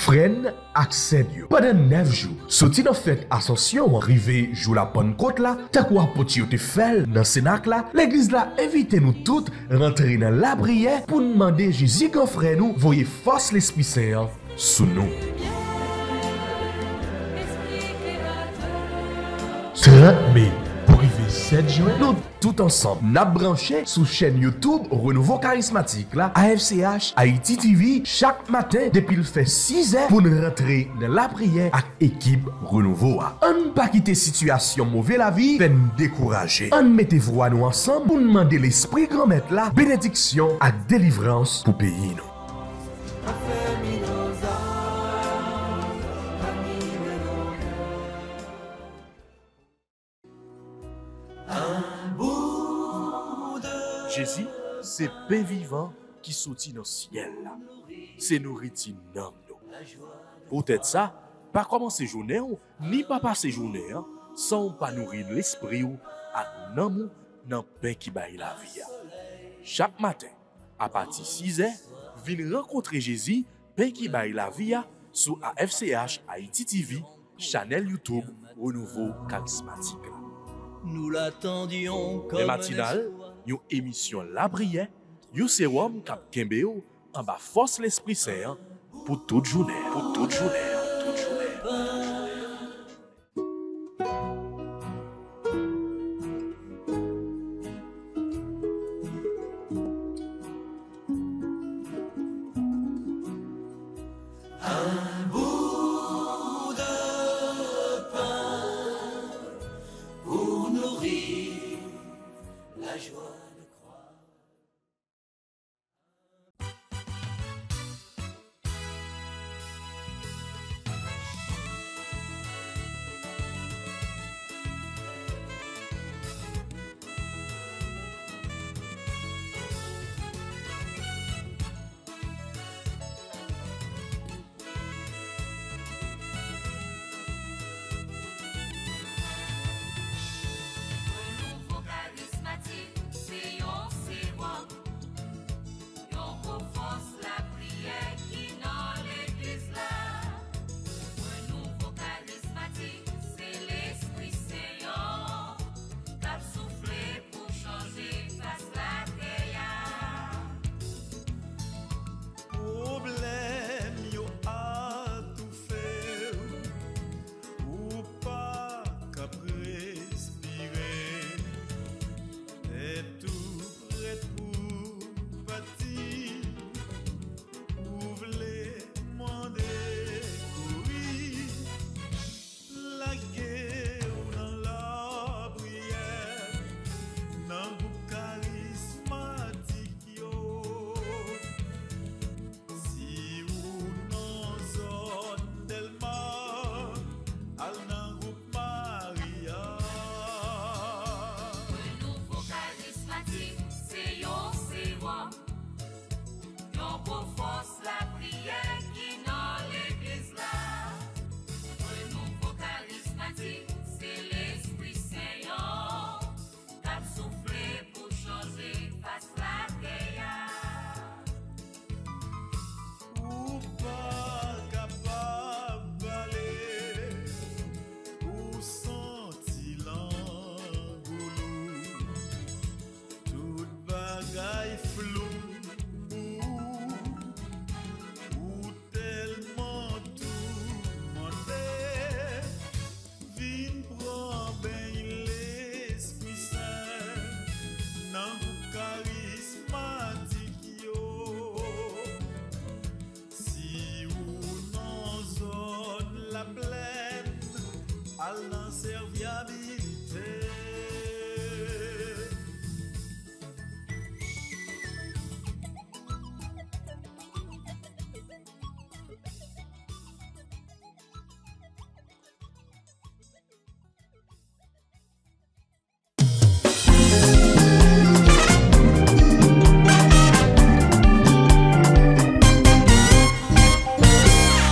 freine accède yo. Pendant 9 jours, sorti dans fête Ascension, arrivé jour la Pentecôte là, ta quoi poti yo te fait dans Sénac là, l'église là invite nous toutes rentrer dans la prière pour demander Jésus grand frère nous voyez force l'Esprit Saint sous nous. 30 mai pour arriver 7 juin, nous tout ensemble n'a branché sous chaîne YouTube Renouveau Charismatique là, AFCH, Haïti TV, chaque matin depuis le fait 6 heures pour nous rentrer dans la prière avec équipe Renouveau. On pas quitter situation mauvaise la vie, fait nous décourager. On mettez voix nous ensemble pour demander l'Esprit grand maître là, bénédiction et délivrance pour pays nous. Jésus, c'est pain vivant qui sortit dans le ciel. C'est nourriture dans nous. Peut-être ça, pas commencer journée ni pas passer journée sans pas nourrir l'esprit ou à nan dans pain qui baille la vie. Chaque matin, à partir de 6 heures, venez rencontrer Jésus, pain qui baille la vie sur AFCH Haïti TV, channel YouTube Renouveau Charismatique. Nous l'attendions comme les matinales, une émission La Prière, un sérum cap Kembeo, en bas force l'Esprit Saint pour toute journée. Pour toute journée. Toute journée.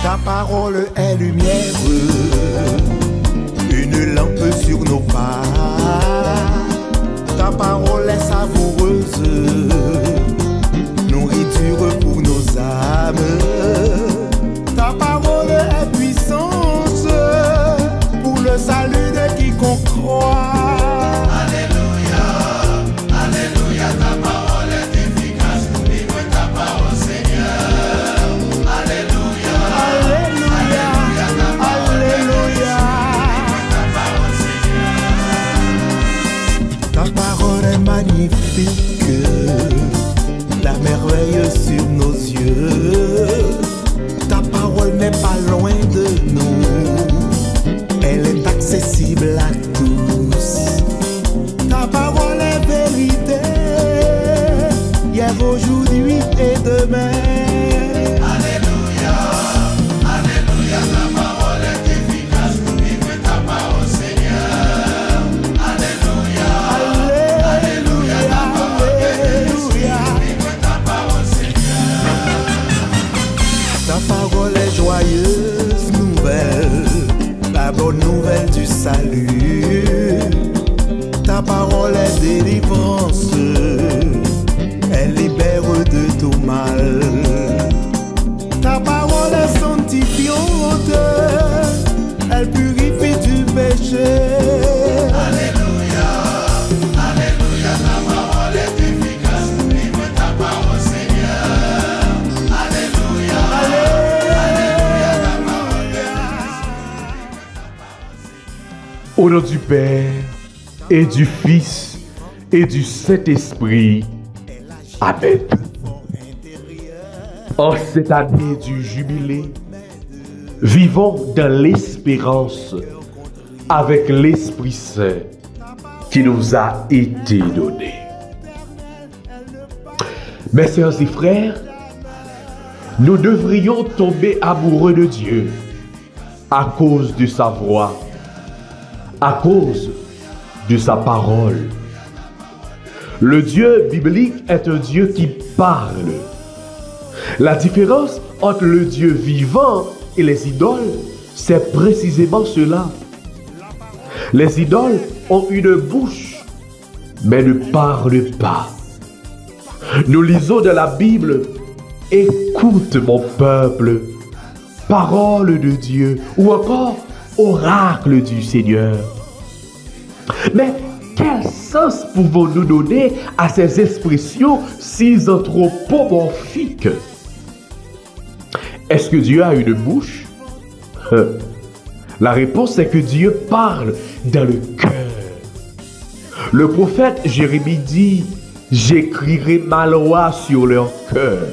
Ta parole est lumière, une lampe sur nos accessible à tous. Ta parole est vérité, hier, aujourd'hui et demain. Alléluia, alléluia, ta parole est efficace pour vivre ta parole, Seigneur. Alléluia, alléluia, ta parole est efficace pour vivre ta parole, Seigneur. Ta parole est joyeuse nouvelle, la bonne nouvelle du salut. Ta parole est délivrance, elle libère de tout mal. Ta parole est sanctifiante, elle purifie du péché. Alléluia, alléluia, ta parole est efficace pour vivre ta parole, Seigneur. Alléluia, alléluia, ta parole est efficace. Au nom du Père et du Fils et du Saint-Esprit. Amen. En cette année du jubilé, vivons dans l'espérance avec l'Esprit Saint qui nous a été donné. Mes sœurs et frères, nous devrions tomber amoureux de Dieu à cause de sa voix, à cause de sa parole. Le Dieu biblique est un Dieu qui parle. La différence entre le Dieu vivant et les idoles, c'est précisément cela. Les idoles ont une bouche, mais ne parlent pas. Nous lisons dans la Bible, « Écoute mon peuple, parole de Dieu » ou encore « Oracle du Seigneur ». Mais quel sens pouvons-nous donner à ces expressions si anthropomorphiques? Est-ce que Dieu a une bouche? La réponse est que Dieu parle dans le cœur. Le prophète Jérémie dit, « J'écrirai ma loi sur leur cœur ».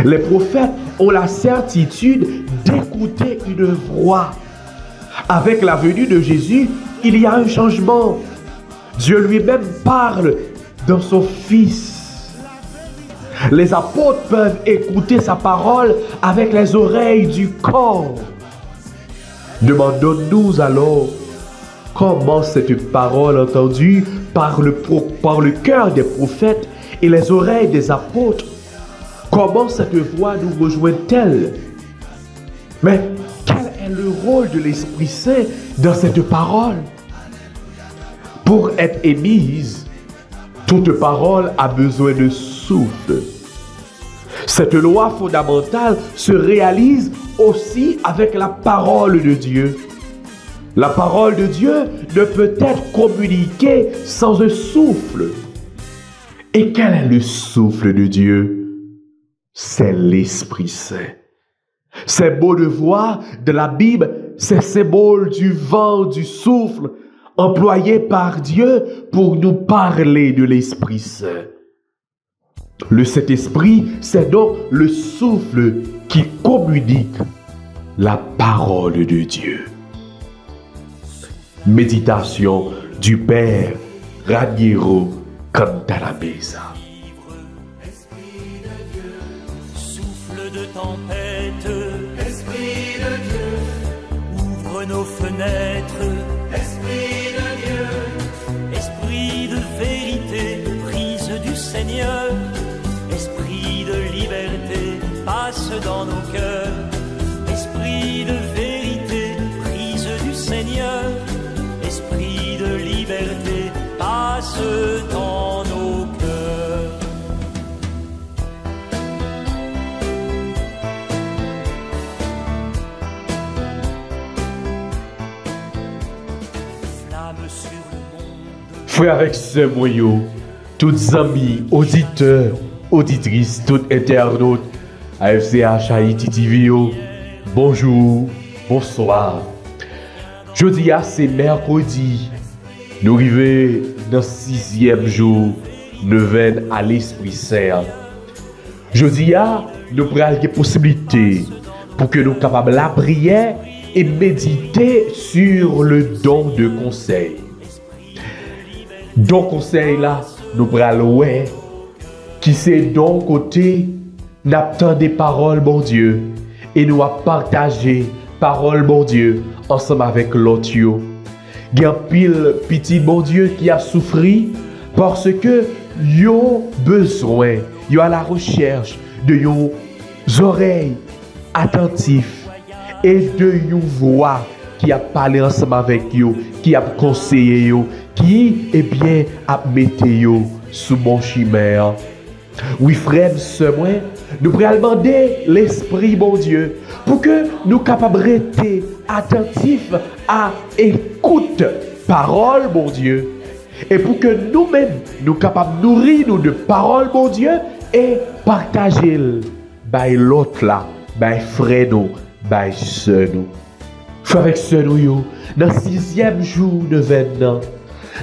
Les prophètes ont la certitude d'écouter une voix. Avec la venue de Jésus, il y a un changement. Dieu lui-même parle dans son Fils. Les apôtres peuvent écouter sa parole avec les oreilles du corps. Demandons-nous alors comment cette parole entendue par le cœur des prophètes et les oreilles des apôtres, comment cette voix nous rejoint-elle? Mais quel est le rôle de l'Esprit Saint dans cette parole? Pour être émise, toute parole a besoin de souffle. Cette loi fondamentale se réalise aussi avec la parole de Dieu. La parole de Dieu ne peut être communiquée sans un souffle. Et quel est le souffle de Dieu? C'est l'Esprit Saint. Ces mots de voix de la Bible, ces symboles du vent, du souffle, employés par Dieu pour nous parler de l'Esprit Saint. Le Saint-Esprit, c'est donc le souffle qui communique la parole de Dieu. Méditation du Père Raniero Cantalamessa. Esprit de Dieu, souffle de tempête, Esprit de Dieu, ouvre nos fenêtres, Esprit de Dieu, Esprit de vérité, brise du Seigneur, Esprit de liberté, passe dans nos cœurs, Esprit de vérité, brise du Seigneur, Esprit de liberté, passe dans nos cœurs. Flamme sur le monde. Frères avec ce moyau, toutes amis, auditeurs, auditrices, toutes internautes, AFCH Haïti TV, bonjour, bonsoir. Jeudi, c'est mercredi. Nous arrivons dans le 6e jour, neuvaine à l'Esprit Saint. Jeudi, nous prenons des possibilités pour que nous soyons capables de la prière et méditer sur le don de conseil. Don conseil là, nous prenons qui c'est don côté n'attend des paroles, bon Dieu, et nous a partagé parole, bon Dieu, ensemble avec l'autre. Il y a pile petit bon Dieu qui a souffri parce que yo besoin, yo à la recherche de yon oreilles attentives et de yon voix qui a parlé ensemble avec yo, qui a conseillé yo, qui eh bien a metté yo sous mon chimère. Oui frère, sœur, nous pourrions demander l'Esprit, bon Dieu, pour que nous capables rester attentifs à écoute parole, bon Dieu, et pour que nous-mêmes, nous capables nourrir nous de parole, bon Dieu, et partager by l'autre là, by frère nous, by sœur nous. Frère avec sœur nous, dans le 6e jour de Vénan,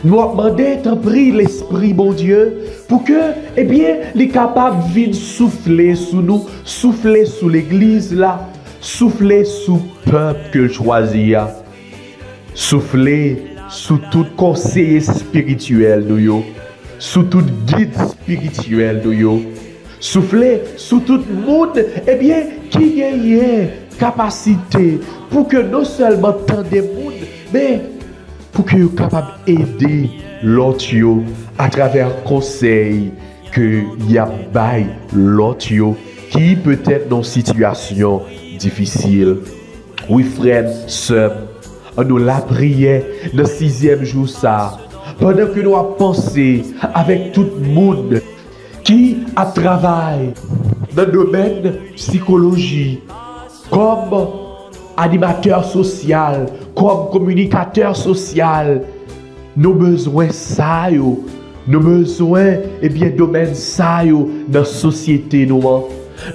nous avons demandé, t'en prie l'Esprit, bon Dieu, pour que, eh bien, les capables viennent souffler sous nous, souffler sous l'église là, souffler sous le peuple que choisit, souffler sous tout conseiller spirituel, nous, sous tout guide spirituel, nous, souffler sous tout le monde, eh bien, qui gagne capacité pour que non seulement tant de monde, mais pour que vous soyez capable d'aider l'autre à travers le conseil que y a bail l'autre qui peut être dans une situation difficile. Oui, frère, sœur, on nous l'a prié dans le 6e jour ça, pendant que nous avons pensé avec tout le monde qui a travaillé dans le domaine psychologie, comme animateur social, comme communicateur social, nos besoins ça yo, nos besoins eh bien domaine ça yo dans la société nous.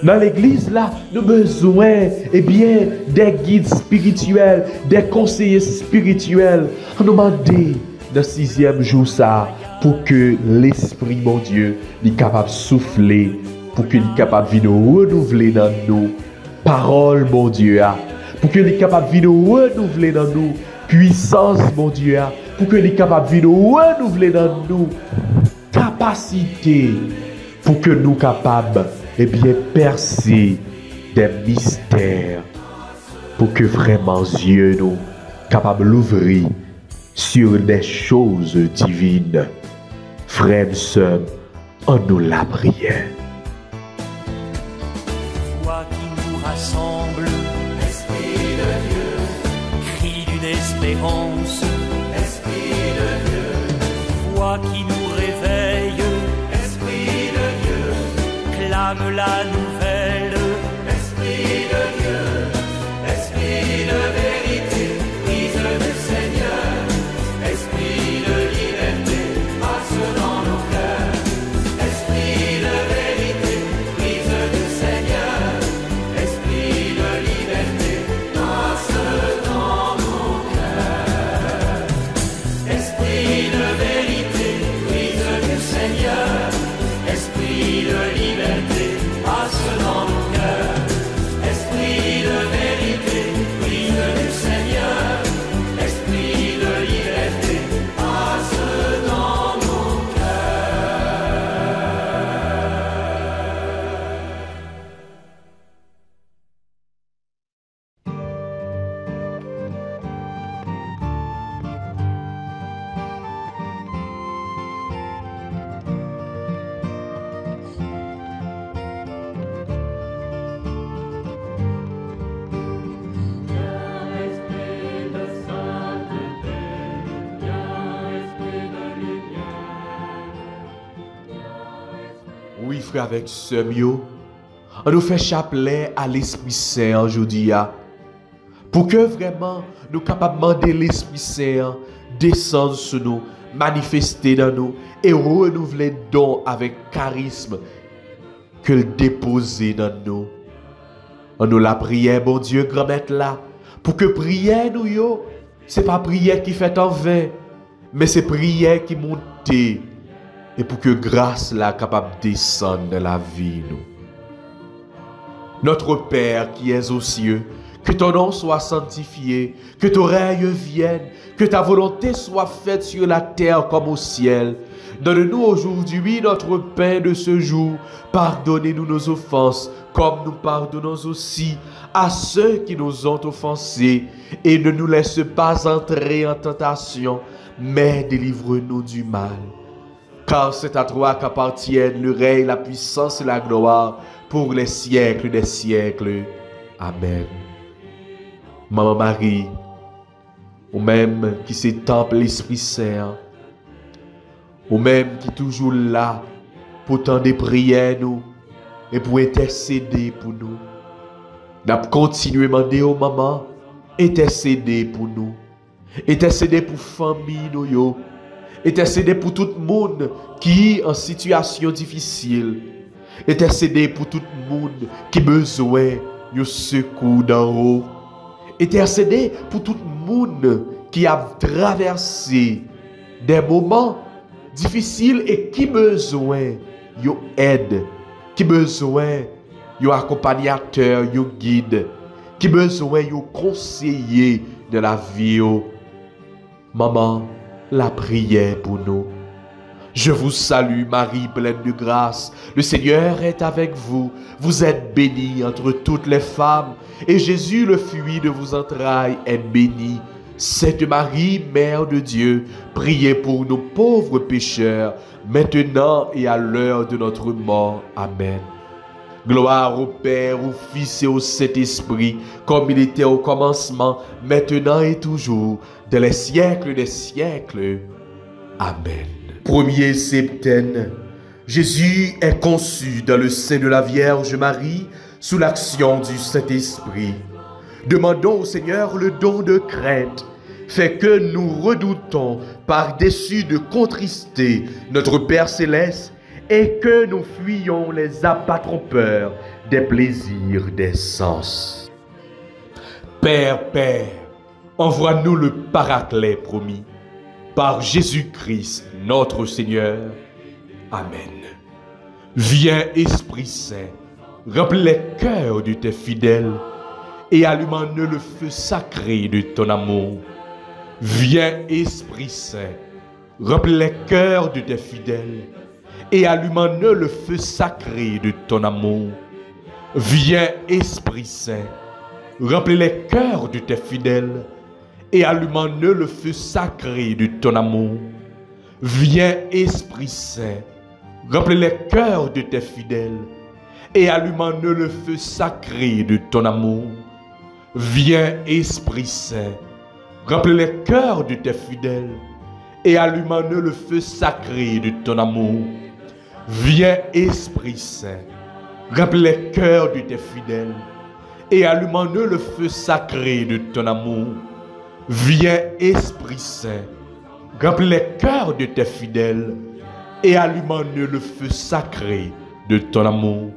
Dans l'église là, nos besoins eh bien des guides spirituels, des conseillers spirituels. On nous demande dans le 6e jour ça pour que l'Esprit mon Dieu est capable de souffler, pour qu'il est capable de renouveler dans nous parole mon Dieu, pour qu'il est capable de renouveler dans nous puissance mon Dieu, pour qu'il est capable de renouveler dans nous capacité, pour que nous capables eh bien percer des mystères, pour que vraiment Dieu nous capable d'ouvrir sur des choses divines. Frères et sœurs, on nous la prière. Toi qui nous rassemble, Esprit de Dieu, cri d'une espérance, Esprit de Dieu, toi qui nous réveille, Esprit de Dieu, clame la nouvelle, Esprit de Dieu, Esprit de vérité, brise du Seigneur, Esprit de liberté, passe dans nos cœurs, Esprit de vérité, brise du Seigneur, Esprit de liberté, passe dans nos cœurs, Esprit de vérité, brise du Seigneur, Esprit de liberté, passe dans nos cœurs, Esprit de vérité, brise du Seigneur, Esprit de liberté, passe dans nos Oui, frère avec sœur mio, on nous fait chapelet à l'Esprit Saint aujourd'hui, pour que vraiment nous capables de demander l'Esprit Saint descendre sur nous, manifester dans nous et renouveler don avec charisme que le déposer dans nous. On nous la prière, bon Dieu, grand maître là, pour que prière nous yo, c'est pas prière qui fait en vain, mais c'est prière qui monte. Et pour que grâce là capable de descendre dans la vie nous. Notre Père qui es aux cieux, Que ton nom soit sanctifié, que ton règne vienne, que ta volonté soit faite sur la terre comme au ciel. Donne-nous aujourd'hui notre pain de ce jour. Pardonnez-nous nos offenses, comme nous pardonnons aussi à ceux qui nous ont offensés. Et ne nous laisse pas entrer en tentation, mais délivre-nous du mal. Car c'est à toi qu'appartiennent le règne, la puissance et la gloire pour les siècles des siècles. Amen. Maman Marie, ou même qui s'étemple l'Esprit Saint, ou même qui est toujours là pour tendre des prières nous et pour intercéder pour nous. N'a continué à demander aux mamans, intercéder pour nous, intercéder pour famille nous yo, intercéder pour tout le monde qui est en situation difficile, intercéder pour tout le monde qui a besoin de secours d'en haut, intercéder pour tout le monde qui a traversé des moments difficiles et qui a besoin d'aide, qui a besoin d'un accompagnateur, d'un guide, qui a besoin d'un conseiller de la vie. Maman, la prière pour nous. Je vous salue Marie, pleine de grâce. Le Seigneur est avec vous. Vous êtes bénie entre toutes les femmes. Et Jésus, le fruit de vos entrailles, est béni. Sainte Marie, Mère de Dieu, priez pour nos pauvres pécheurs, maintenant et à l'heure de notre mort. Amen. Gloire au Père, au Fils et au Saint-Esprit, comme il était au commencement, maintenant et toujours, dans les siècles des siècles. Amen. Premier septennat. Jésus est conçu dans le sein de la Vierge Marie, sous l'action du Saint-Esprit. Demandons au Seigneur le don de crainte, fait que nous redoutons par-dessus de contrister notre Père Céleste et que nous fuyions les appâts trompeurs des plaisirs des sens. Père, envoie-nous le Paraclet promis, par Jésus-Christ notre Seigneur. Amen. Viens, Esprit Saint, remplis les cœurs de tes fidèles et allume-en-eux le feu sacré de ton amour. Viens, Esprit Saint, remplis les cœurs de tes fidèles et allume-en-eux le feu sacré de ton amour. Viens, Esprit Saint, remplis les cœurs de tes fidèles et allume-en-eux le feu sacré de ton amour. Viens, Esprit Saint, remplis les cœurs de tes fidèles et allume-en-eux le feu sacré de ton amour. Viens, Esprit Saint, remplis les cœurs de tes fidèles et allume-en-eux le feu sacré de ton amour. Viens, Esprit Saint, remplis les cœurs de tes fidèles et allume-en-eux le feu sacré de ton amour. Viens, Esprit Saint, remplis les cœurs de tes fidèles et allume-en-eux le feu sacré de ton amour.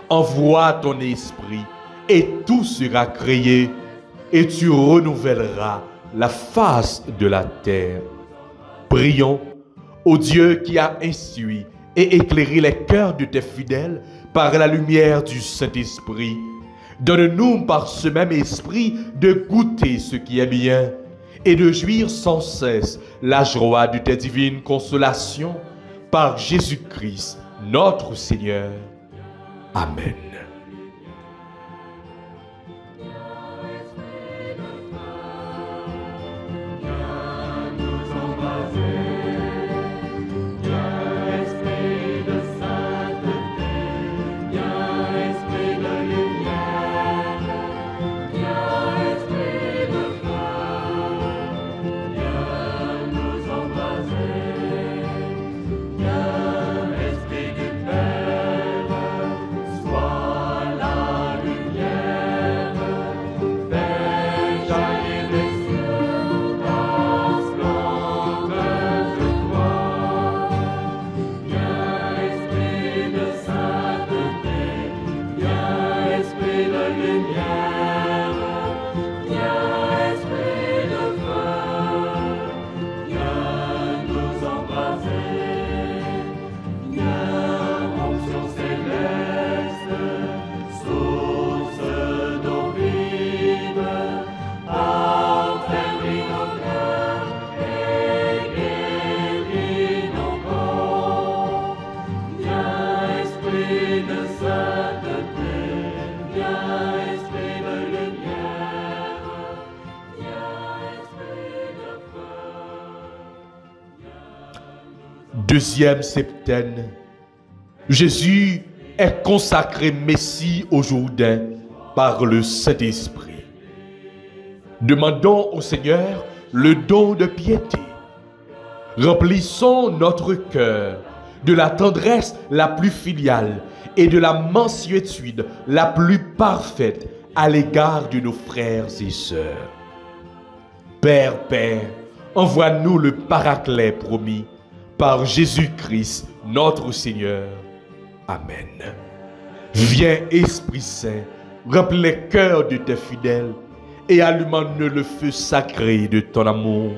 Envoie ton esprit et tout sera créé et tu renouvelleras la face de la terre. Prions au Dieu qui a instruit et éclairé les cœurs de tes fidèles par la lumière du Saint-Esprit. Donne-nous par ce même esprit de goûter ce qui est bien et de jouir sans cesse la joie de tes divines consolations par Jésus-Christ notre Seigneur. Amen. Sois Deuxième septaine, Jésus est consacré Messie au Jourdain par le Saint-Esprit. Demandons au Seigneur le don de piété. Remplissons notre cœur de la tendresse la plus filiale et de la mansuétude la plus parfaite à l'égard de nos frères et sœurs. Père, envoie-nous le Paraclet promis par Jésus-Christ notre Seigneur. Amen. Viens, Esprit Saint, remplis les cœurs de tes fidèles et allume-nous le feu sacré de ton amour.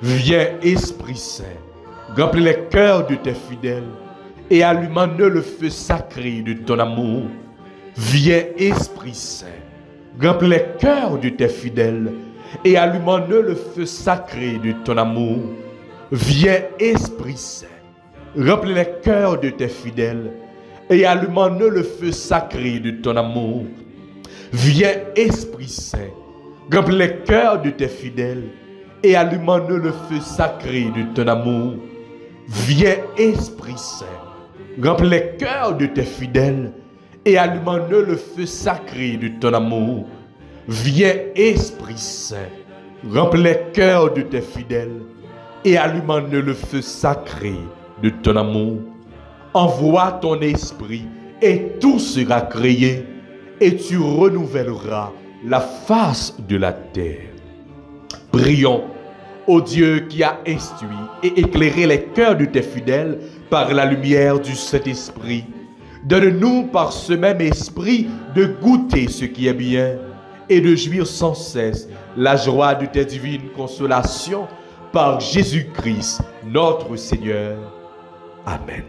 Viens, Esprit Saint, remplis les cœurs de tes fidèles et allume-nous le feu sacré de ton amour. Viens, Esprit Saint, remplis les cœurs de tes fidèles et allume-nous le feu sacré de ton amour. Viens, Esprit Saint, remplis les cœurs de tes fidèles et allume-nous le feu sacré de ton amour. Viens, Esprit Saint, remplis les cœurs de tes fidèles et allume-nous le feu sacré de ton amour. Viens, Esprit Saint, remplis les cœurs de tes fidèles et allume-nous le feu sacré de ton amour. Viens, Esprit Saint, remplis les cœurs de tes fidèles et allume-nous le feu sacré de ton amour. Envoie ton esprit et tout sera créé et tu renouvelleras la face de la terre. Prions au Dieu qui a instruit et éclairé les cœurs de tes fidèles par la lumière du Saint-Esprit. Donne-nous par ce même esprit de goûter ce qui est bien et de jouir sans cesse la joie de tes divines consolations par Jésus-Christ notre Seigneur. Amen.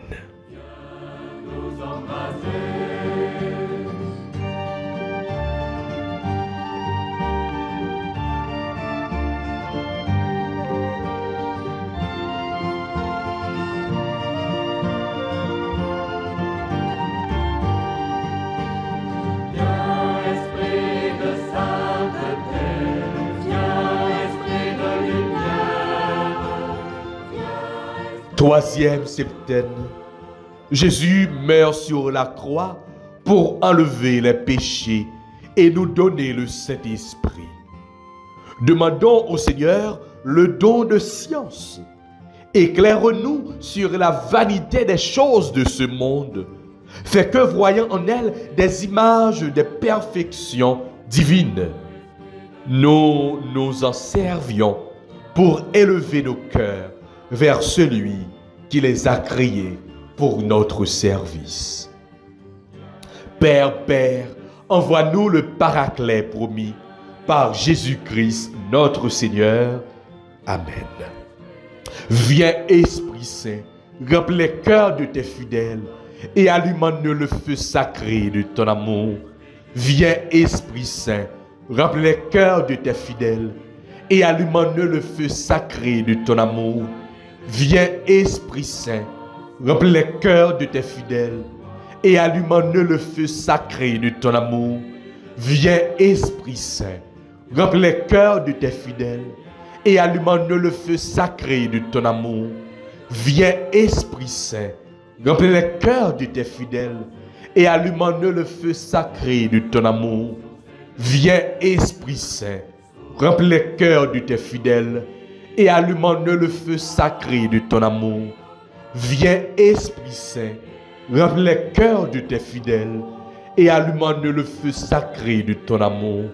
Troisième septaine, Jésus meurt sur la croix pour enlever les péchés et nous donner le Saint-Esprit. Demandons au Seigneur le don de science. Éclaire-nous sur la vanité des choses de ce monde. Fais que, voyant en elles des images des perfections divines, nous nous en servions pour élever nos cœurs vers celui qui les a créés pour notre service. Père, envoie-nous le Paraclet promis par Jésus-Christ notre Seigneur. Amen. Viens, Esprit Saint, remplis les cœurs de tes fidèles et allume-nous le feu sacré de ton amour. Viens, Esprit Saint, remplis les cœurs de tes fidèles et allume-nous le feu sacré de ton amour. Viens, Esprit Saint, remplis les cœurs de tes fidèles et allume-nous le feu sacré de ton amour. Viens, Esprit Saint, remplis les cœurs de tes fidèles et allume-nous le feu sacré de ton amour. Viens, Esprit Saint, remplis les cœurs de tes fidèles et allume-nous le feu sacré de ton amour. Viens, Esprit Saint, remplis les cœurs de tes fidèles et allume-nous le feu sacré de ton amour. Viens, Esprit Saint, remplis les cœurs de tes fidèles et allume-nous le feu sacré de ton amour.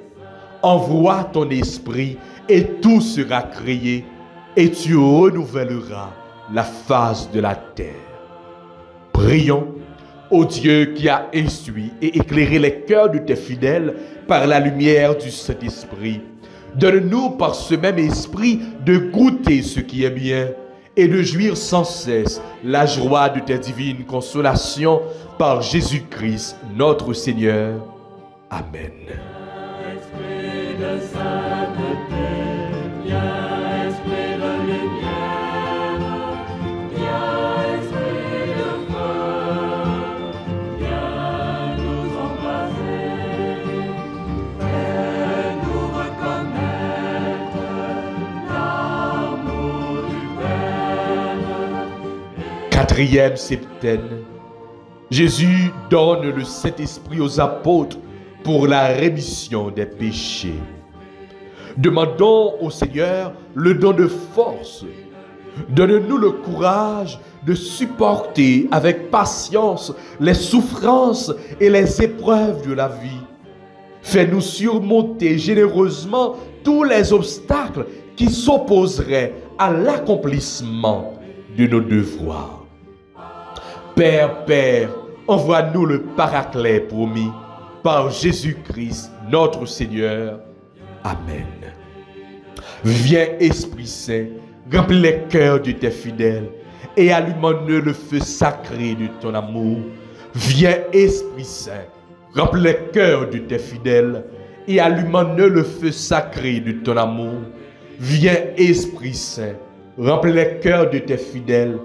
Envoie ton esprit et tout sera créé et tu renouvelleras la face de la terre. Prions au Dieu qui a instruit et éclairé les cœurs de tes fidèles par la lumière du Saint-Esprit. Donne-nous par ce même esprit de goûter ce qui est bien et de jouir sans cesse la joie de tes divines consolations par Jésus-Christ notre Seigneur. Amen. Esprit de sainteté, viens, esprit de lumière, viens, esprit de feu, viens nous embraser, fais-nous reconnaître l'amour du Père 4e septaine, Jésus donne le Saint-Esprit aux apôtres pour la rémission des péchés. Demandons au Seigneur le don de force. Donne-nous le courage de supporter avec patience les souffrances et les épreuves de la vie. Fais-nous surmonter généreusement tous les obstacles qui s'opposeraient à l'accomplissement de nos devoirs. Père, envoie-nous le Paraclet promis par Jésus-Christ notre Seigneur. Amen. Viens, Esprit Saint, remplis les cœurs de tes fidèles et allume en eux le feu sacré de ton amour. Viens, Esprit Saint, remplis les cœurs de tes fidèles et allume en eux le feu sacré de ton amour. Viens, Esprit Saint, remplis les cœurs de tes fidèles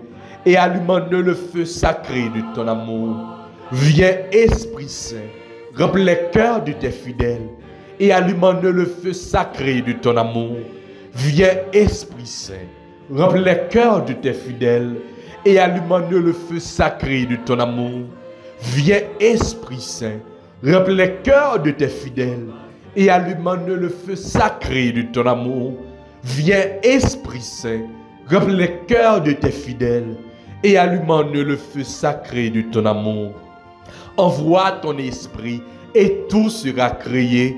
et allume en eux le feu sacré de ton amour. Viens, Esprit Saint, remplis les cœurs de tes fidèles et allume en eux le feu sacré de ton amour. Viens, Esprit Saint, remplis les cœurs de tes fidèles et allume en eux le feu sacré de ton amour. Viens, Esprit Saint, remplis les cœurs de tes fidèles et allume en eux le feu sacré de ton amour. Viens, Esprit Saint, remplis les cœurs de tes fidèles et allume en eux le feu sacré de ton amour. Envoie ton esprit et tout sera créé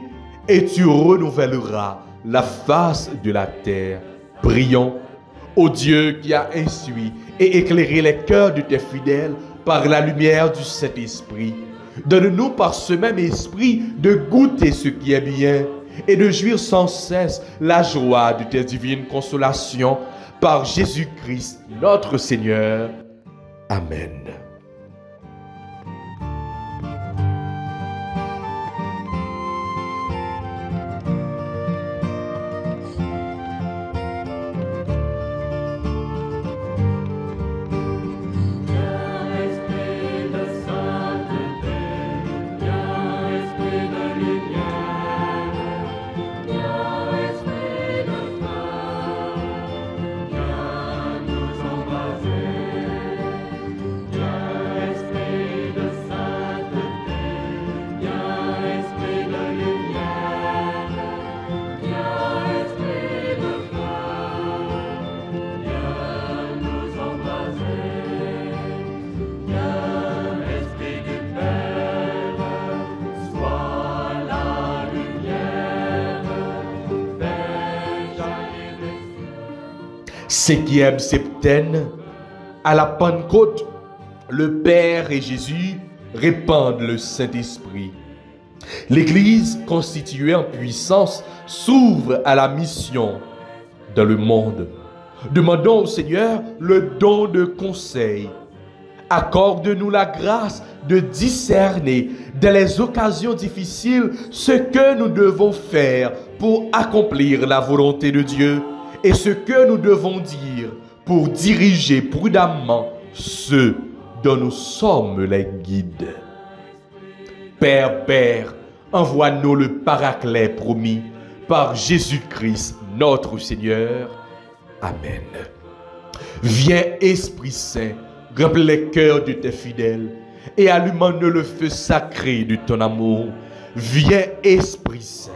et tu renouvelleras la face de la terre. Prions. Ô Dieu qui a instruit et éclairé les cœurs de tes fidèles par la lumière du Saint-Esprit, donne-nous par ce même esprit de goûter ce qui est bien et de jouir sans cesse la joie de tes divines consolations par Jésus-Christ notre Seigneur. Amen. Cinquième septaine, à la Pentecôte, le Père et Jésus répandent le Saint-Esprit. L'Église, constituée en puissance, s'ouvre à la mission dans le monde. Demandons au Seigneur le don de conseil. Accorde-nous la grâce de discerner dans les occasions difficiles ce que nous devons faire pour accomplir la volonté de Dieu et ce que nous devons dire pour diriger prudemment ceux dont nous sommes les guides. Père, envoie-nous le Paraclet promis par Jésus-Christ notre Seigneur. Amen. Viens, Esprit Saint, remplis les cœurs de tes fidèles et allume en eux le feu sacré de ton amour. Viens, Esprit Saint,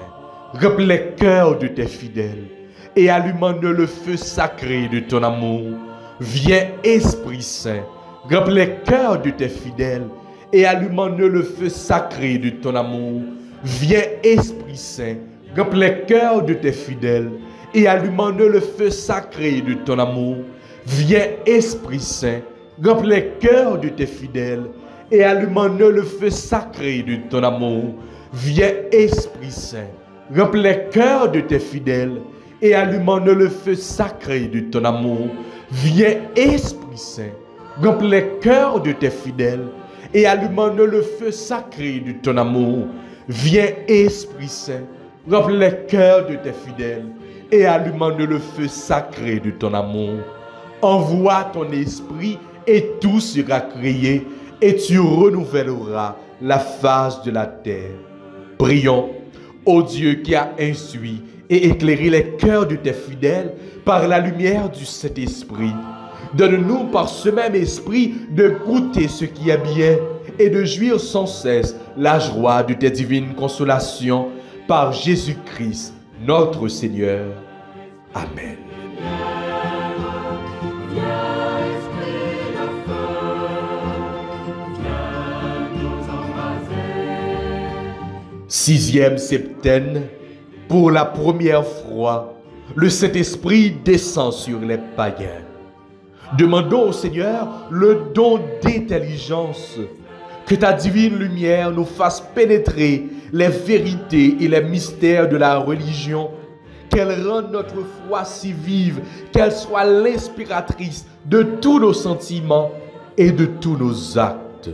remplis les cœurs de tes fidèles et allume en eux le feu sacré de ton amour. Viens, Esprit Saint, remplis les cœurs de tes fidèles et allume en eux le feu sacré de ton amour. Viens, Esprit Saint, remplis les cœurs de tes fidèles et allume en eux le feu sacré de ton amour. Viens, Esprit Saint, remplis les cœurs de tes fidèles et allume en eux le feu sacré de ton amour. Viens, Esprit Saint, remplis les cœurs de tes fidèles et allume en eux le feu sacré de ton amour. Viens, Esprit Saint, remplis les cœurs de tes fidèles et allume en eux le feu sacré de ton amour. Viens, Esprit Saint, remplis les cœurs de tes fidèles et allume en eux le feu sacré de ton amour. Envoie ton esprit et tout sera créé et tu renouvelleras la face de la terre. Prions. Ô Dieu qui a instruit et éclairé les cœurs de tes fidèles par la lumière du Saint-Esprit, Donne-nous par ce même esprit de goûter ce qui est bien et de jouir sans cesse la joie de tes divines consolations par Jésus-Christ, notre Seigneur. Amen. Sixième septaine, pour la première fois, le Saint-Esprit descend sur les païens. Demandons au Seigneur le don d'intelligence, que ta divine lumière nous fasse pénétrer les vérités et les mystères de la religion, qu'elle rende notre foi si vive, qu'elle soit l'inspiratrice de tous nos sentiments et de tous nos actes.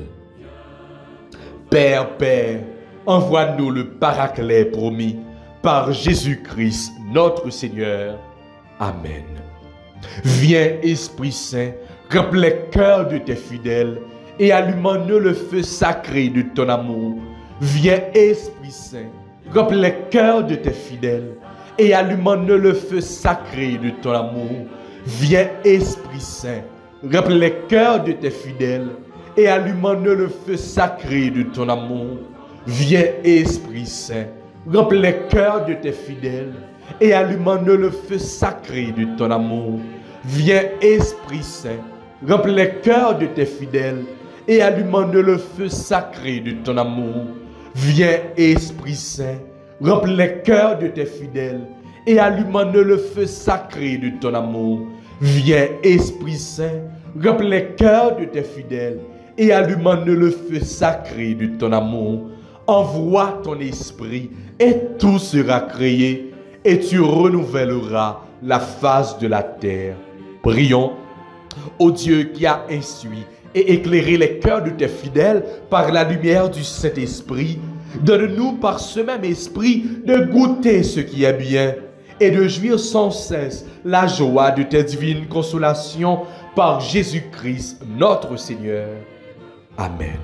Père, envoie-nous le Paraclet promis par Jésus-Christ, notre Seigneur. Amen. Viens, Esprit Saint, remplis les cœurs de tes fidèles et allume-nous le feu sacré de ton amour. Viens, Esprit Saint, remplis les cœurs de tes fidèles et allume-nous le feu sacré de ton amour. Viens, Esprit Saint, remplis les cœurs de tes fidèles et allume-nous le feu sacré de ton amour. Viens, Esprit Saint, remplis les cœurs de tes fidèles et allume-nous le feu sacré de ton amour. Viens, Esprit Saint, remplis les cœurs de tes fidèles et allume-nous le feu sacré de ton amour. Viens, Esprit Saint, remplis les cœurs de tes fidèles et allume-nous le feu sacré de ton amour. Viens, Esprit Saint, remplis les cœurs de tes fidèles et allume-nous le feu sacré de ton amour. Envoie ton esprit et tout sera créé et tu renouvelleras la face de la terre. Prions, ô Dieu qui a instruit et éclairé les cœurs de tes fidèles par la lumière du Saint-Esprit, donne-nous par ce même esprit de goûter ce qui est bien et de jouir sans cesse la joie de tes divines consolations par Jésus-Christ notre Seigneur. Amen.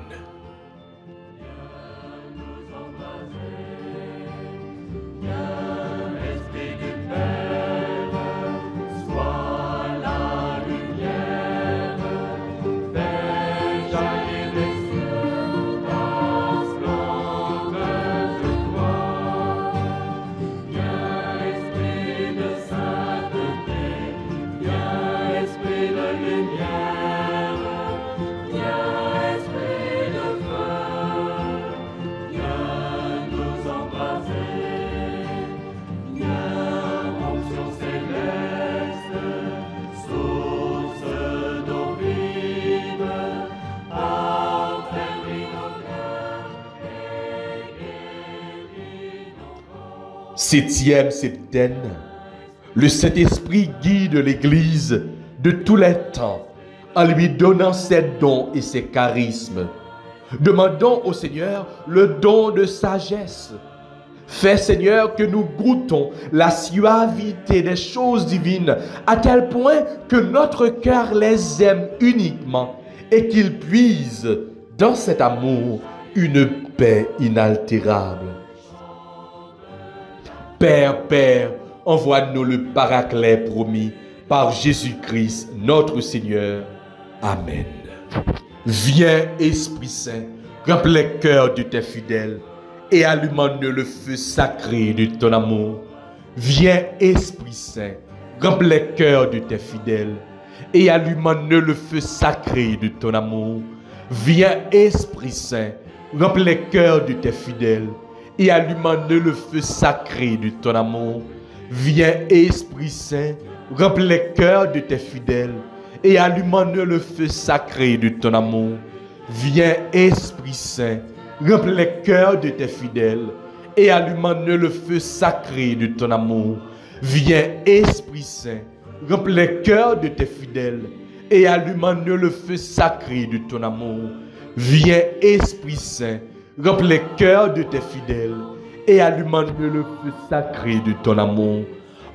Septième septaine, le Saint-Esprit guide l'Église de tous les temps en lui donnant ses dons et ses charismes. Demandons au Seigneur le don de sagesse. Fais, Seigneur, que nous goûtons la suavité des choses divines à tel point que notre cœur les aime uniquement et qu'il puise dans cet amour une paix inaltérable. Père, envoie-nous le Paraclet promis par Jésus-Christ, notre Seigneur. Amen. Viens, Esprit Saint, remplis les cœurs de tes fidèles et allume-nous le feu sacré de ton amour. Viens, Esprit Saint, remplis les cœurs de tes fidèles et allume-nous le feu sacré de ton amour. Viens, Esprit Saint, remplis les cœurs de tes fidèles et allume-nous le feu sacré de ton amour. Viens, Esprit Saint, remplis les cœurs de tes fidèles et allume-nous le feu sacré de ton amour. Viens, Esprit Saint, remplis les cœurs de tes fidèles et allume-nous le feu sacré de ton amour. Viens, Esprit Saint, remplis les cœurs de tes fidèles et allume-nous le feu sacré de ton amour. Viens, Esprit Saint, remplis les cœurs de tes fidèles et allume-nous le feu sacré de ton amour.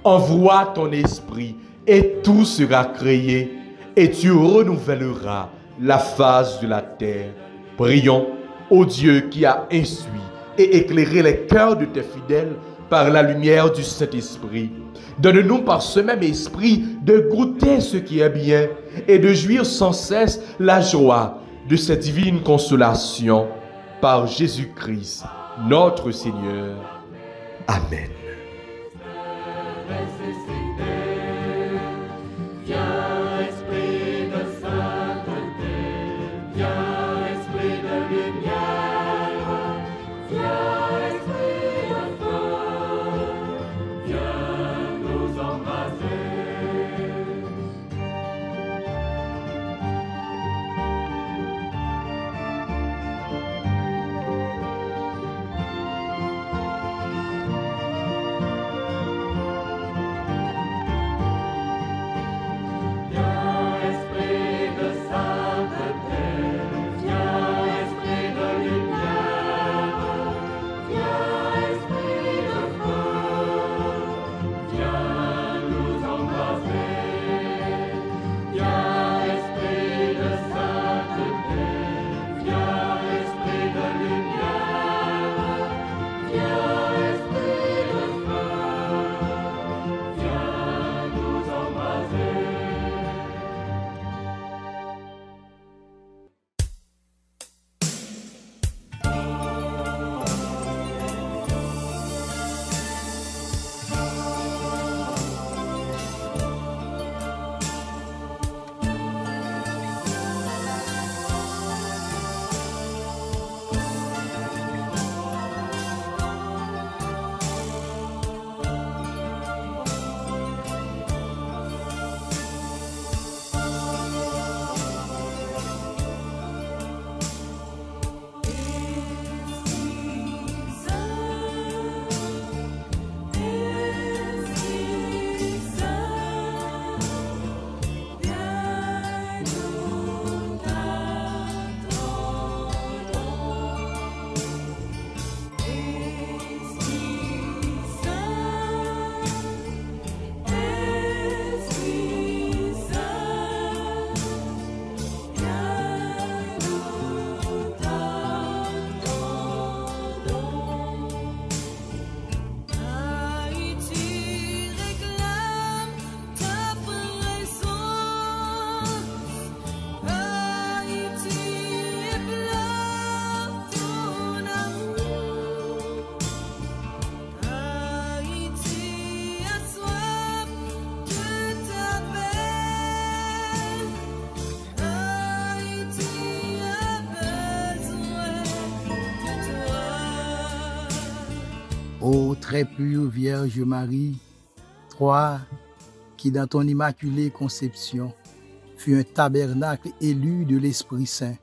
Envoie ton esprit et tout sera créé et tu renouvelleras la face de la terre. Prions, ô Dieu qui a instruit et éclairé les cœurs de tes fidèles par la lumière du Saint-Esprit. Donne-nous par ce même esprit de goûter ce qui est bien et de jouir sans cesse la joie de cette divine consolation par Jésus-Christ, notre Seigneur. Amen. Viens, esprit de sainteté, viens, esprit de lumière, viens, esprit de feu, viens nous embraser. Viens, esprit de sainteté, viens, esprit de lumière, viens, esprit de feu, viens nous embraser. Viens, esprit de sainteté, viens, esprit de lumière, viens, esprit de feu, viens nous embraser. Haïti réclame ta présence. Haïti éplore ton amour. Haïti a soif de ta paix. Haïti a besoin de toi. Ô très pure Vierge Marie, toi qui dans ton immaculée conception fut un tabernacle élu de l'Esprit Saint,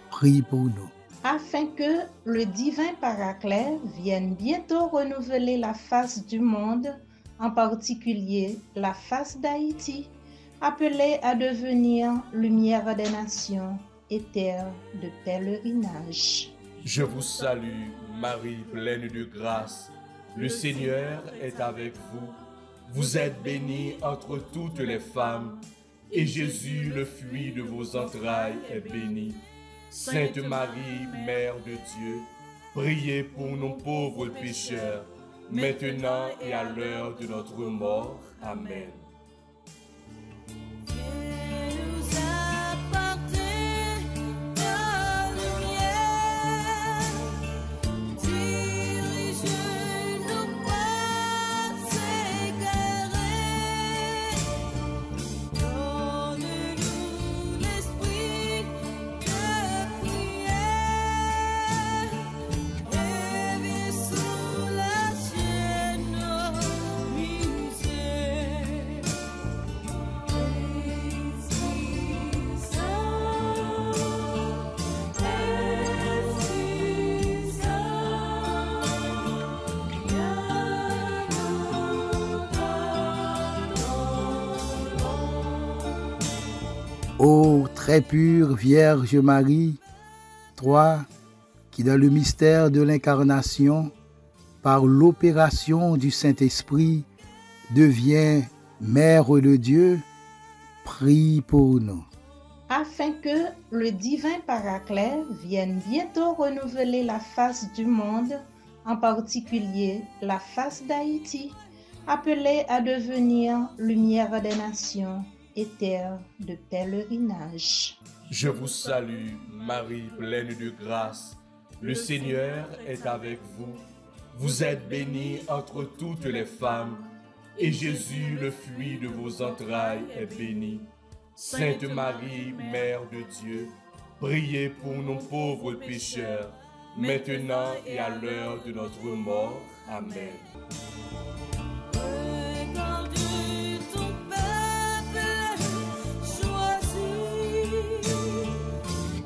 prie pour nous. afin que le divin Paraclet vienne bientôt renouveler la face du monde, en particulier la face d'Haïti, appelée à devenir lumière des nations et terre de pèlerinage. Je vous salue, Marie pleine de grâce. Le Seigneur est avec vous. Vous êtes bénie entre toutes les femmes, et Jésus, le fruit de vos entrailles, est béni. Sainte Marie, Mère de Dieu, priez pour nos pauvres pécheurs, maintenant et à l'heure de notre mort. Amen. Nous apporter ta lumière, dirige-nous pas égarés, donne-nous l'esprit de prière, et viens soulager nos misères. Ô très pure Vierge Marie, toi qui dans le mystère de l'incarnation, par l'opération du Saint-Esprit, deviens Mère de Dieu, prie pour nous. Afin que le divin Paraclet vienne bientôt renouveler la face du monde, en particulier la face d'Haïti, appelée à devenir lumière des nations et terre de pèlerinage. Je vous salue, Marie pleine de grâce. Le Seigneur est avec vous. Vous êtes bénie entre toutes les femmes, et Jésus, le fruit de vos entrailles, est béni. Sainte Marie, Mère de Dieu, priez pour nos pauvres pécheurs, maintenant et à l'heure de notre mort. Amen. Regarde ton peuple choisi,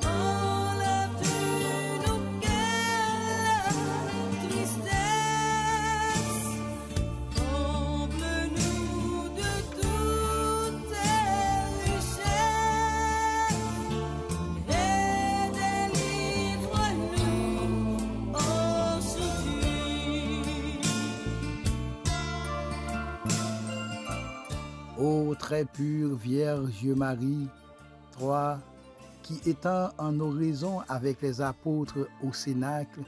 enlève de nos cœurs la tristesse, comble-nous de toutes tes richesses et délivre-nous aujourd'hui. Ô très pure Vierge Marie, toi qui étant en oraison avec les apôtres au Cénacle,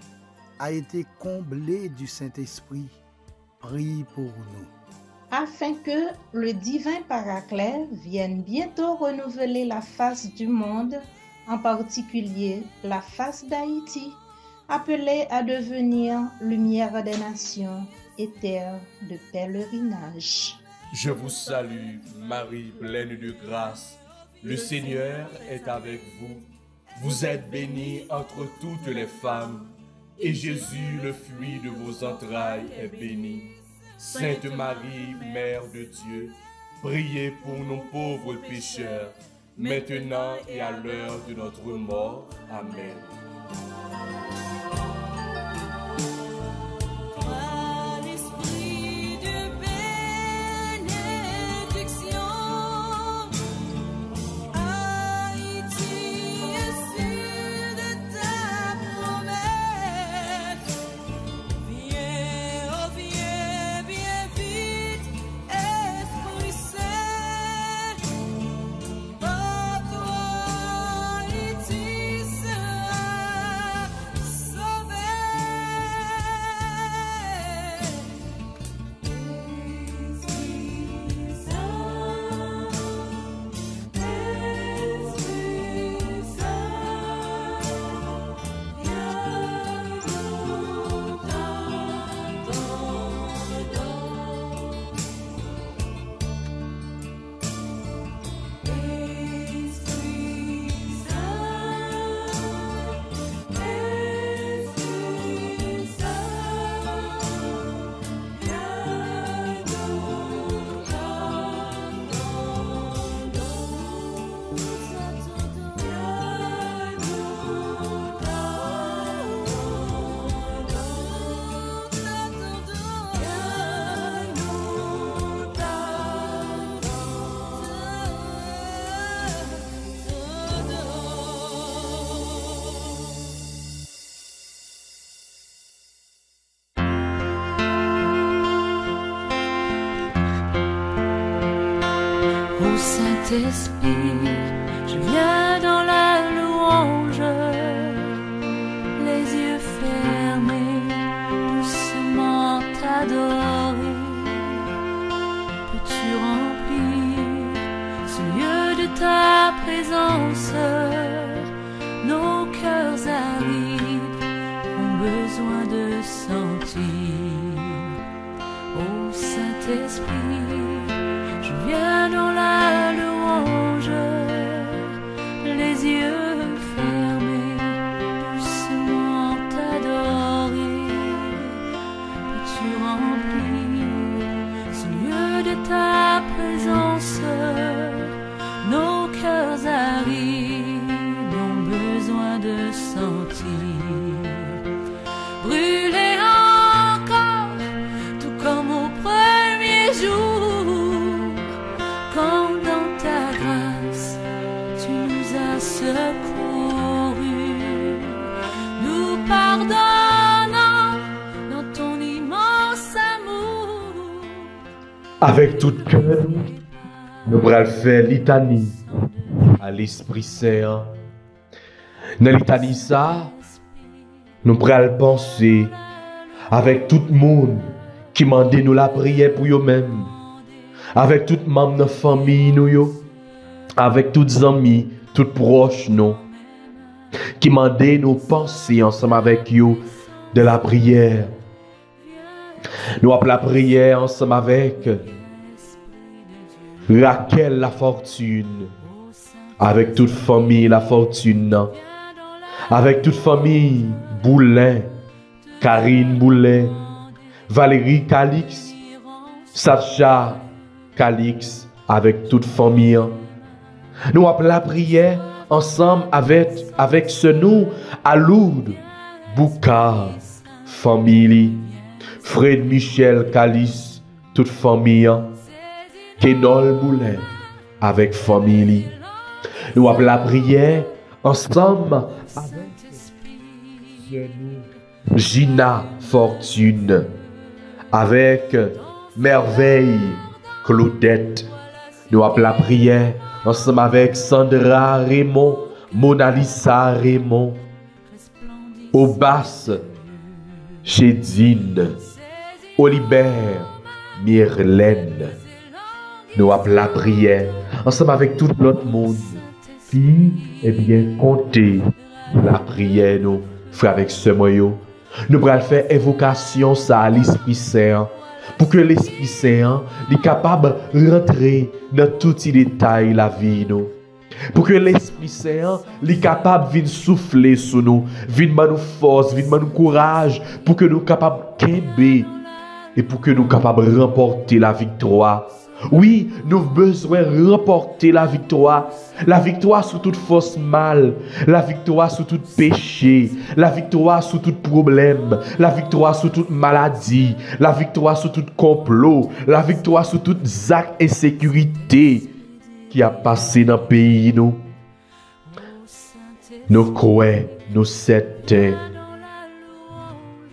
a été comblée du Saint-Esprit, prie pour nous. Afin que le divin Paraclet vienne bientôt renouveler la face du monde, en particulier la face d'Haïti, appelée à devenir lumière des nations et terre de pèlerinage. Je vous salue, Marie pleine de grâce. Le Seigneur est avec vous. Vous êtes bénie entre toutes les femmes, et Jésus, le fruit de vos entrailles, est béni. Sainte Marie, Mère de Dieu, priez pour nos pauvres pécheurs, maintenant et à l'heure de notre mort. Amen. Par l'esprit de bénédiction, Haïti est sûr de ta promesse. Viens, oh viens, bien vite, Esprit Saint. Par toi, Haïti sera sauvée. Esprit Saint, Esprit Saint, viens-nous Esprit Ô Saint-Esprit, je viens dans la louange, les yeux fermés, doucement t'adorer. Peux-tu remplir ce lieu de ta présence? Nos cœurs arides ont besoin de sentir. Ô Saint-Esprit, je viens dans la louange, les yeux fermés, doucement t'adorer. Peux-tu remplir ce lieu de ta présence? Nos cœurs arides ont besoin de sentir. Brûler encore, tout comme au premier jour, quand dans ta grâce tu nous as secourus, nous pardonnant dans ton immense amour. Avec tout cœur, nous allons faire litanie à l'Esprit Saint. Dans litanie ça, nous allons penser avec tout le monde qui mande nous la prière pour eux-mêmes, avec tout membre de la famille nous yo, avec tous les amis, tous proches nous, qui mande nous penser ensemble avec eux de la prière. Nous avons la prière ensemble avec Raquel la fortune, avec toute famille la fortune, avec toute famille Boulin, Karine Boulin, Valérie Calix, Sacha Calix, avec toute famille. Nous avons la prière ensemble avec ce nom à Lourdes, Bouka, famille, Fred Michel Calix, toute famille, Kenol Boulin, avec famille. Nous avons la prière ensemble avec Gina Fortune, avec Merveille Claudette. Nous avons la prière ensemble avec Sandra Raymond, Mona Lisa Raymond, Obas Chédine, Olibert Myrlène. Nous avons la prière ensemble avec tout l'autre monde qui est bien compté la prière nous frère avec ce moyen. Nous allons faire évocation ça à l'Esprit Saint pour que l'Esprit Saint soit capable de rentrer dans tous les détails de la vie nous. Pour que l'Esprit Saint soit capable de souffler sur nous, de nous force, de nous courage, pour que nous soyons capables de kembe et pour que nous soyons capables de remporter la victoire. Oui, nous avons besoin de remporter la victoire sur toute force mal, la victoire sur tout péché, la victoire sur tout problème, la victoire sur toute maladie, la victoire sur tout complot, la victoire sur toute acte d'insécurité qui a passé dans le pays. Nous croyons, nous certains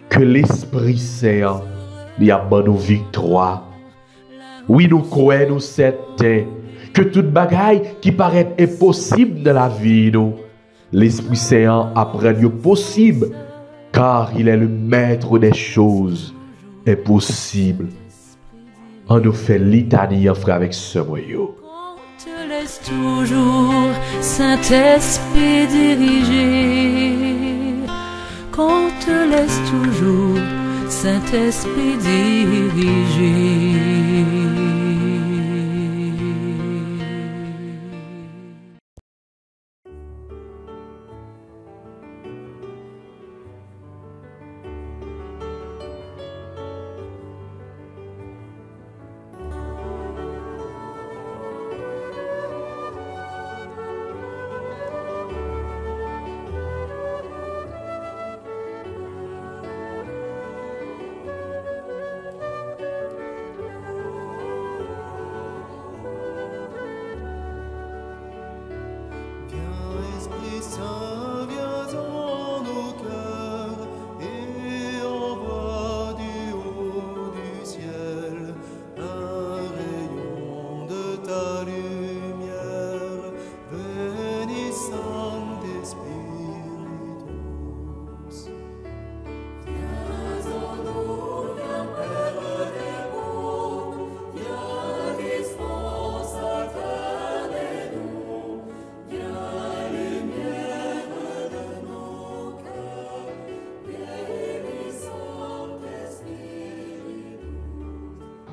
que l'Esprit Saint y a bonne victoire. Oui, nous croyons, nous certains que toute bagaille qui paraît impossible dans la vie, l'Esprit Saint apprend possible, car il est le maître des choses impossibles. On nous fait litanie, frère, avec ce moyen. On te laisse toujours, Saint-Esprit, diriger. Qu'on te laisse toujours, Saint-Esprit, diriger.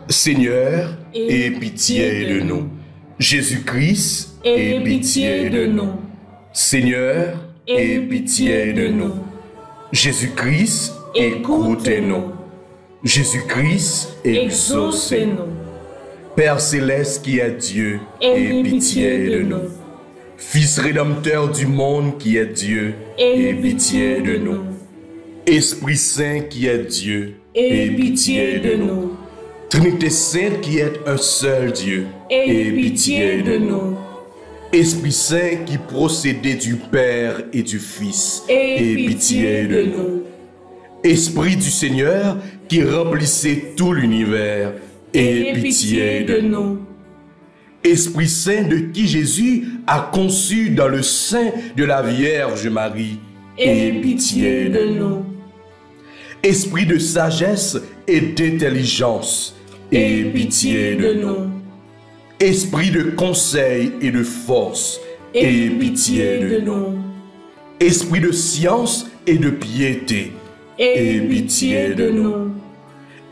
Seigneur, aie pitié de nous. Jésus-Christ, aie pitié de nous. Seigneur, aie pitié de nous. Jésus-Christ, écoutez-nous. Jésus-Christ, exaucez-nous. Père céleste qui est Dieu, aie pitié de nous. Fils rédempteur du monde qui est Dieu, aie pitié de nous. Esprit Saint qui est Dieu, aie pitié de nous. Trinité Sainte qui est un seul Dieu, aie pitié de nous. Esprit Saint qui procédait du Père et du Fils, aie pitié de nous. Esprit du Seigneur qui remplissait tout l'univers, aie pitié de nous. Esprit Saint de qui Jésus a conçu dans le sein de la Vierge Marie, aie pitié de nous. esprit de sagesse et d'intelligence, aie pitié de nous. esprit de conseil et de force, Aie pitié de nous. esprit de science et de piété, Aie pitié de nous.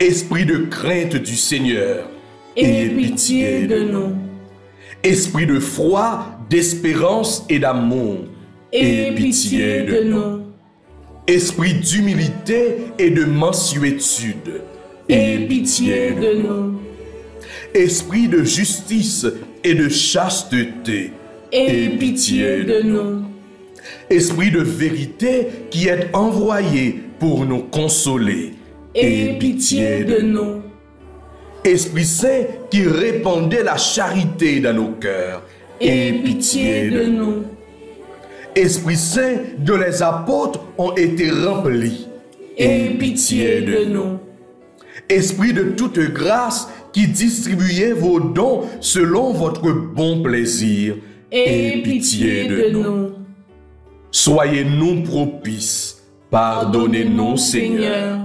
esprit de crainte du Seigneur, Aie pitié de nous. esprit de foi, d'espérance et d'amour, Aie pitié de nous. esprit d'humilité et de mansuétude, Aie pitié de nous. esprit de justice et de chasteté, Aie pitié de nous. esprit de vérité qui est envoyé pour nous consoler, Aie pitié de nous. Esprit Saint qui répandait la charité dans nos cœurs, Aie pitié de nous. Esprit Saint dont les apôtres ont été remplis, Aie pitié de nous. Esprit de toute grâce qui distribuait vos dons selon votre bon plaisir, Aie pitié de nous. Soyez-nous propices, pardonnez-nous Seigneur.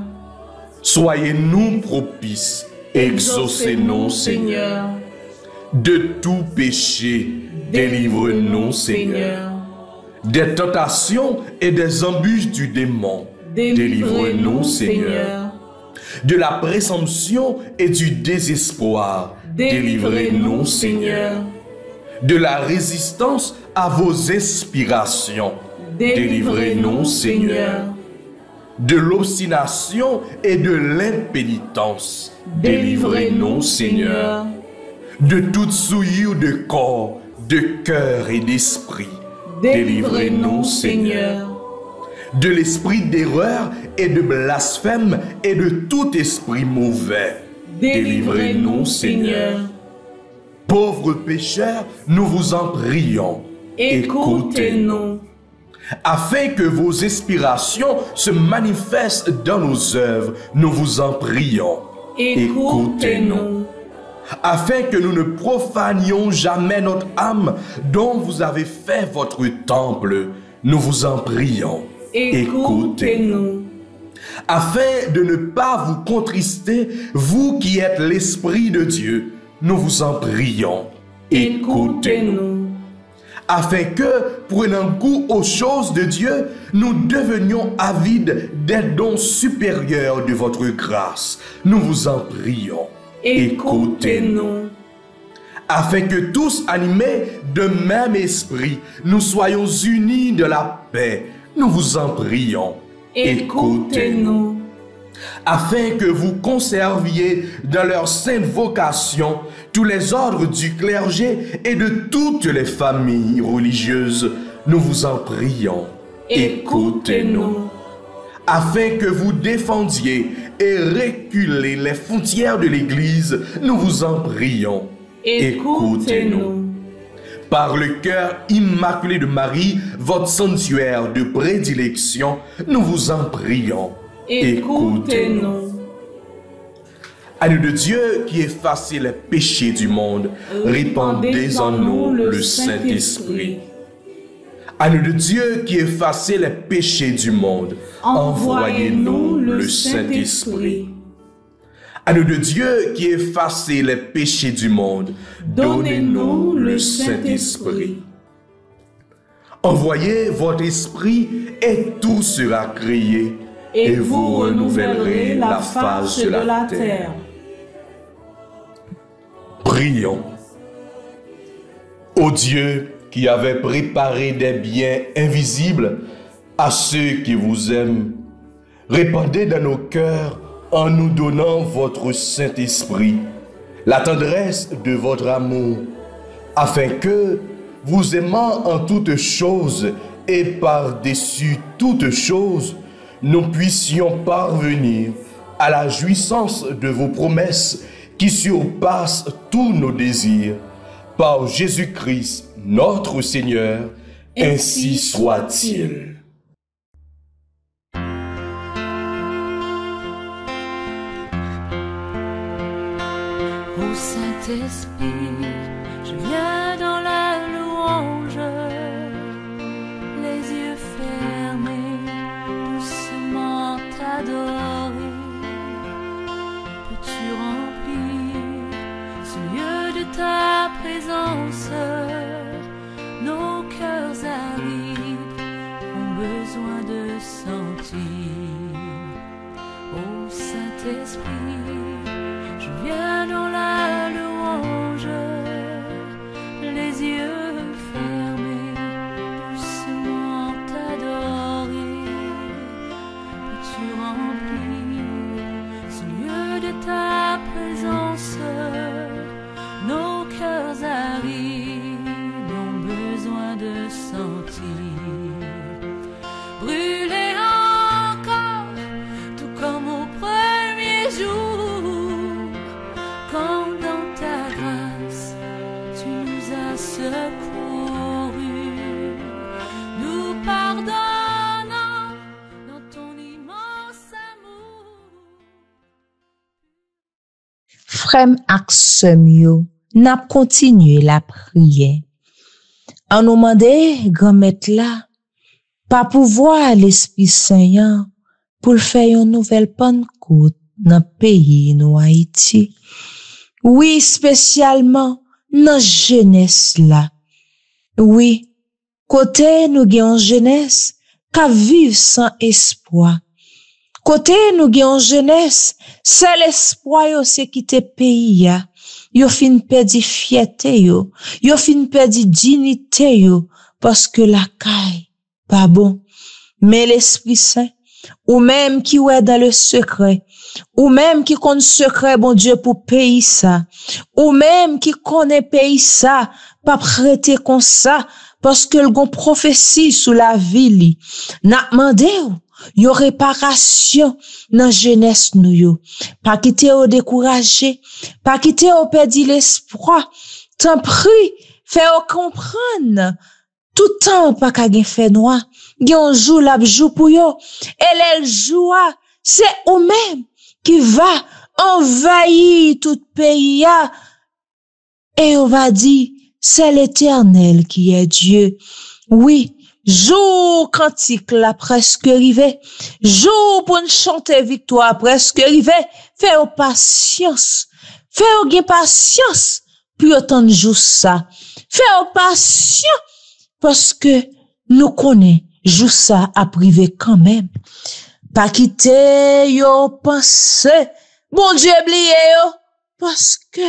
Soyez-nous propices, exaucez-nous Seigneur. De tout péché, délivre-nous Seigneur. Des tentations et des embûches du démon, délivre-nous Seigneur. De la présomption et du désespoir, délivrez-nous Seigneur. De la résistance à vos inspirations, délivrez-nous Seigneur. De l'obstination et de l'impénitence, délivrez-nous Seigneur. De toute souillure de corps, de cœur et d'esprit, délivrez-nous Seigneur. De l'esprit d'erreur et de blasphème et de tout esprit mauvais, délivrez-nous Seigneur. Pauvres pécheurs, nous vous en prions, Écoutez-nous. afin que vos inspirations se manifestent dans nos œuvres, nous vous en prions. Écoutez-nous. Afin que nous ne profanions jamais notre âme dont vous avez fait votre temple, nous vous en prions. Écoutez-nous. Afin de ne pas vous contrister, vous qui êtes l'Esprit de Dieu, nous vous en prions. Écoutez-nous. Afin que, prenant goût aux choses de Dieu, nous devenions avides des dons supérieurs de votre grâce. Nous vous en prions. Écoutez-nous. Afin que tous animés de même esprit, nous soyons unis de la paix. Nous vous en prions. Écoutez-nous. Afin que vous conserviez dans leur sainte vocation tous les ordres du clergé et de toutes les familles religieuses, nous vous en prions. Écoutez-nous. Afin que vous défendiez et reculez les frontières de l'Église, nous vous en prions. Écoutez-nous. Par le cœur immaculé de Marie, votre sanctuaire de prédilection, nous vous en prions. Écoutez-nous. Agneau de Dieu qui effacez les péchés du monde, répandez en nous le Saint-Esprit. Agneau de Dieu qui effacez les péchés du monde, envoyez-nous le Saint-Esprit. Agneau de Dieu qui effacez les péchés du monde, donnez-nous le Saint-Esprit. Envoyez votre esprit et tout sera créé, et vous renouvellerez la face de la terre. Prions. Ô Dieu qui avait préparé des biens invisibles à ceux qui vous aiment, répandez dans nos cœurs en nous donnant votre Saint-Esprit, la tendresse de votre amour, afin que, vous aimant en toutes choses et par-dessus toutes choses, nous puissions parvenir à la jouissance de vos promesses qui surpassent tous nos désirs. Par Jésus-Christ, notre Seigneur, ainsi soit-il. Ô Saint-Esprit, je viens dans la louange, les yeux fermés, doucement t'adorer. Saint-Esprit, je viens dans la louange, les yeux fermés, doucement t'adorer. Peux-tu remplir ce lieu de ta présence? Nos cœurs arides ont besoin de sentir brûler encore, tout comme au premier jour, quand dans ta grâce tu nous as secourus, nous pardonnant dans ton immense amour. Frère ak sœm yo, n'a continué la prière. En nous mandé grand maître là, pas pouvoir l'Esprit Saint pour faire une nouvelle Pentecôte dans le pays nous Haïti. Oui, spécialement dans jeunesse là. Oui, côté nous gagnons jeunesse qui vivent sans espoir. Côté nous gagnons jeunesse, seul espoir yo c'est quitter pays ya. Yo fin perdi fierté yo fin perdi dignité yo parce que la caille pas bon. Mais l'Esprit Saint, ou même qui est dans le secret, ou même qui connaît secret bon Dieu pour pays ça, ou même qui connaît pays ça, pas prêter comme ça parce que le gon prophétie sous la ville. N'a demandé yo réparation dans jeunesse nou yo. Pas quitter au décourager, pas quitter au perdu l'espoir. T'en prie, fais au comprendre. Tout temps pas ka gen fait noir. Gen jour la jou pour yo. Et elle joua, c'est ou même qui va envahir tout pays ya. Et on va dire, c'est l'Éternel qui est Dieu. Oui. Jour cantique la presque arrivé. Jour pour nous chanter victoire presque arrivé. Fais au patience. Fais au gain patience. Puis autant de jours ça. Fais au patience. Parce que nous connaissons, jour ça à privé quand même. Pas quitter yo pensé. Bon Dieu oublié yo. Parce que,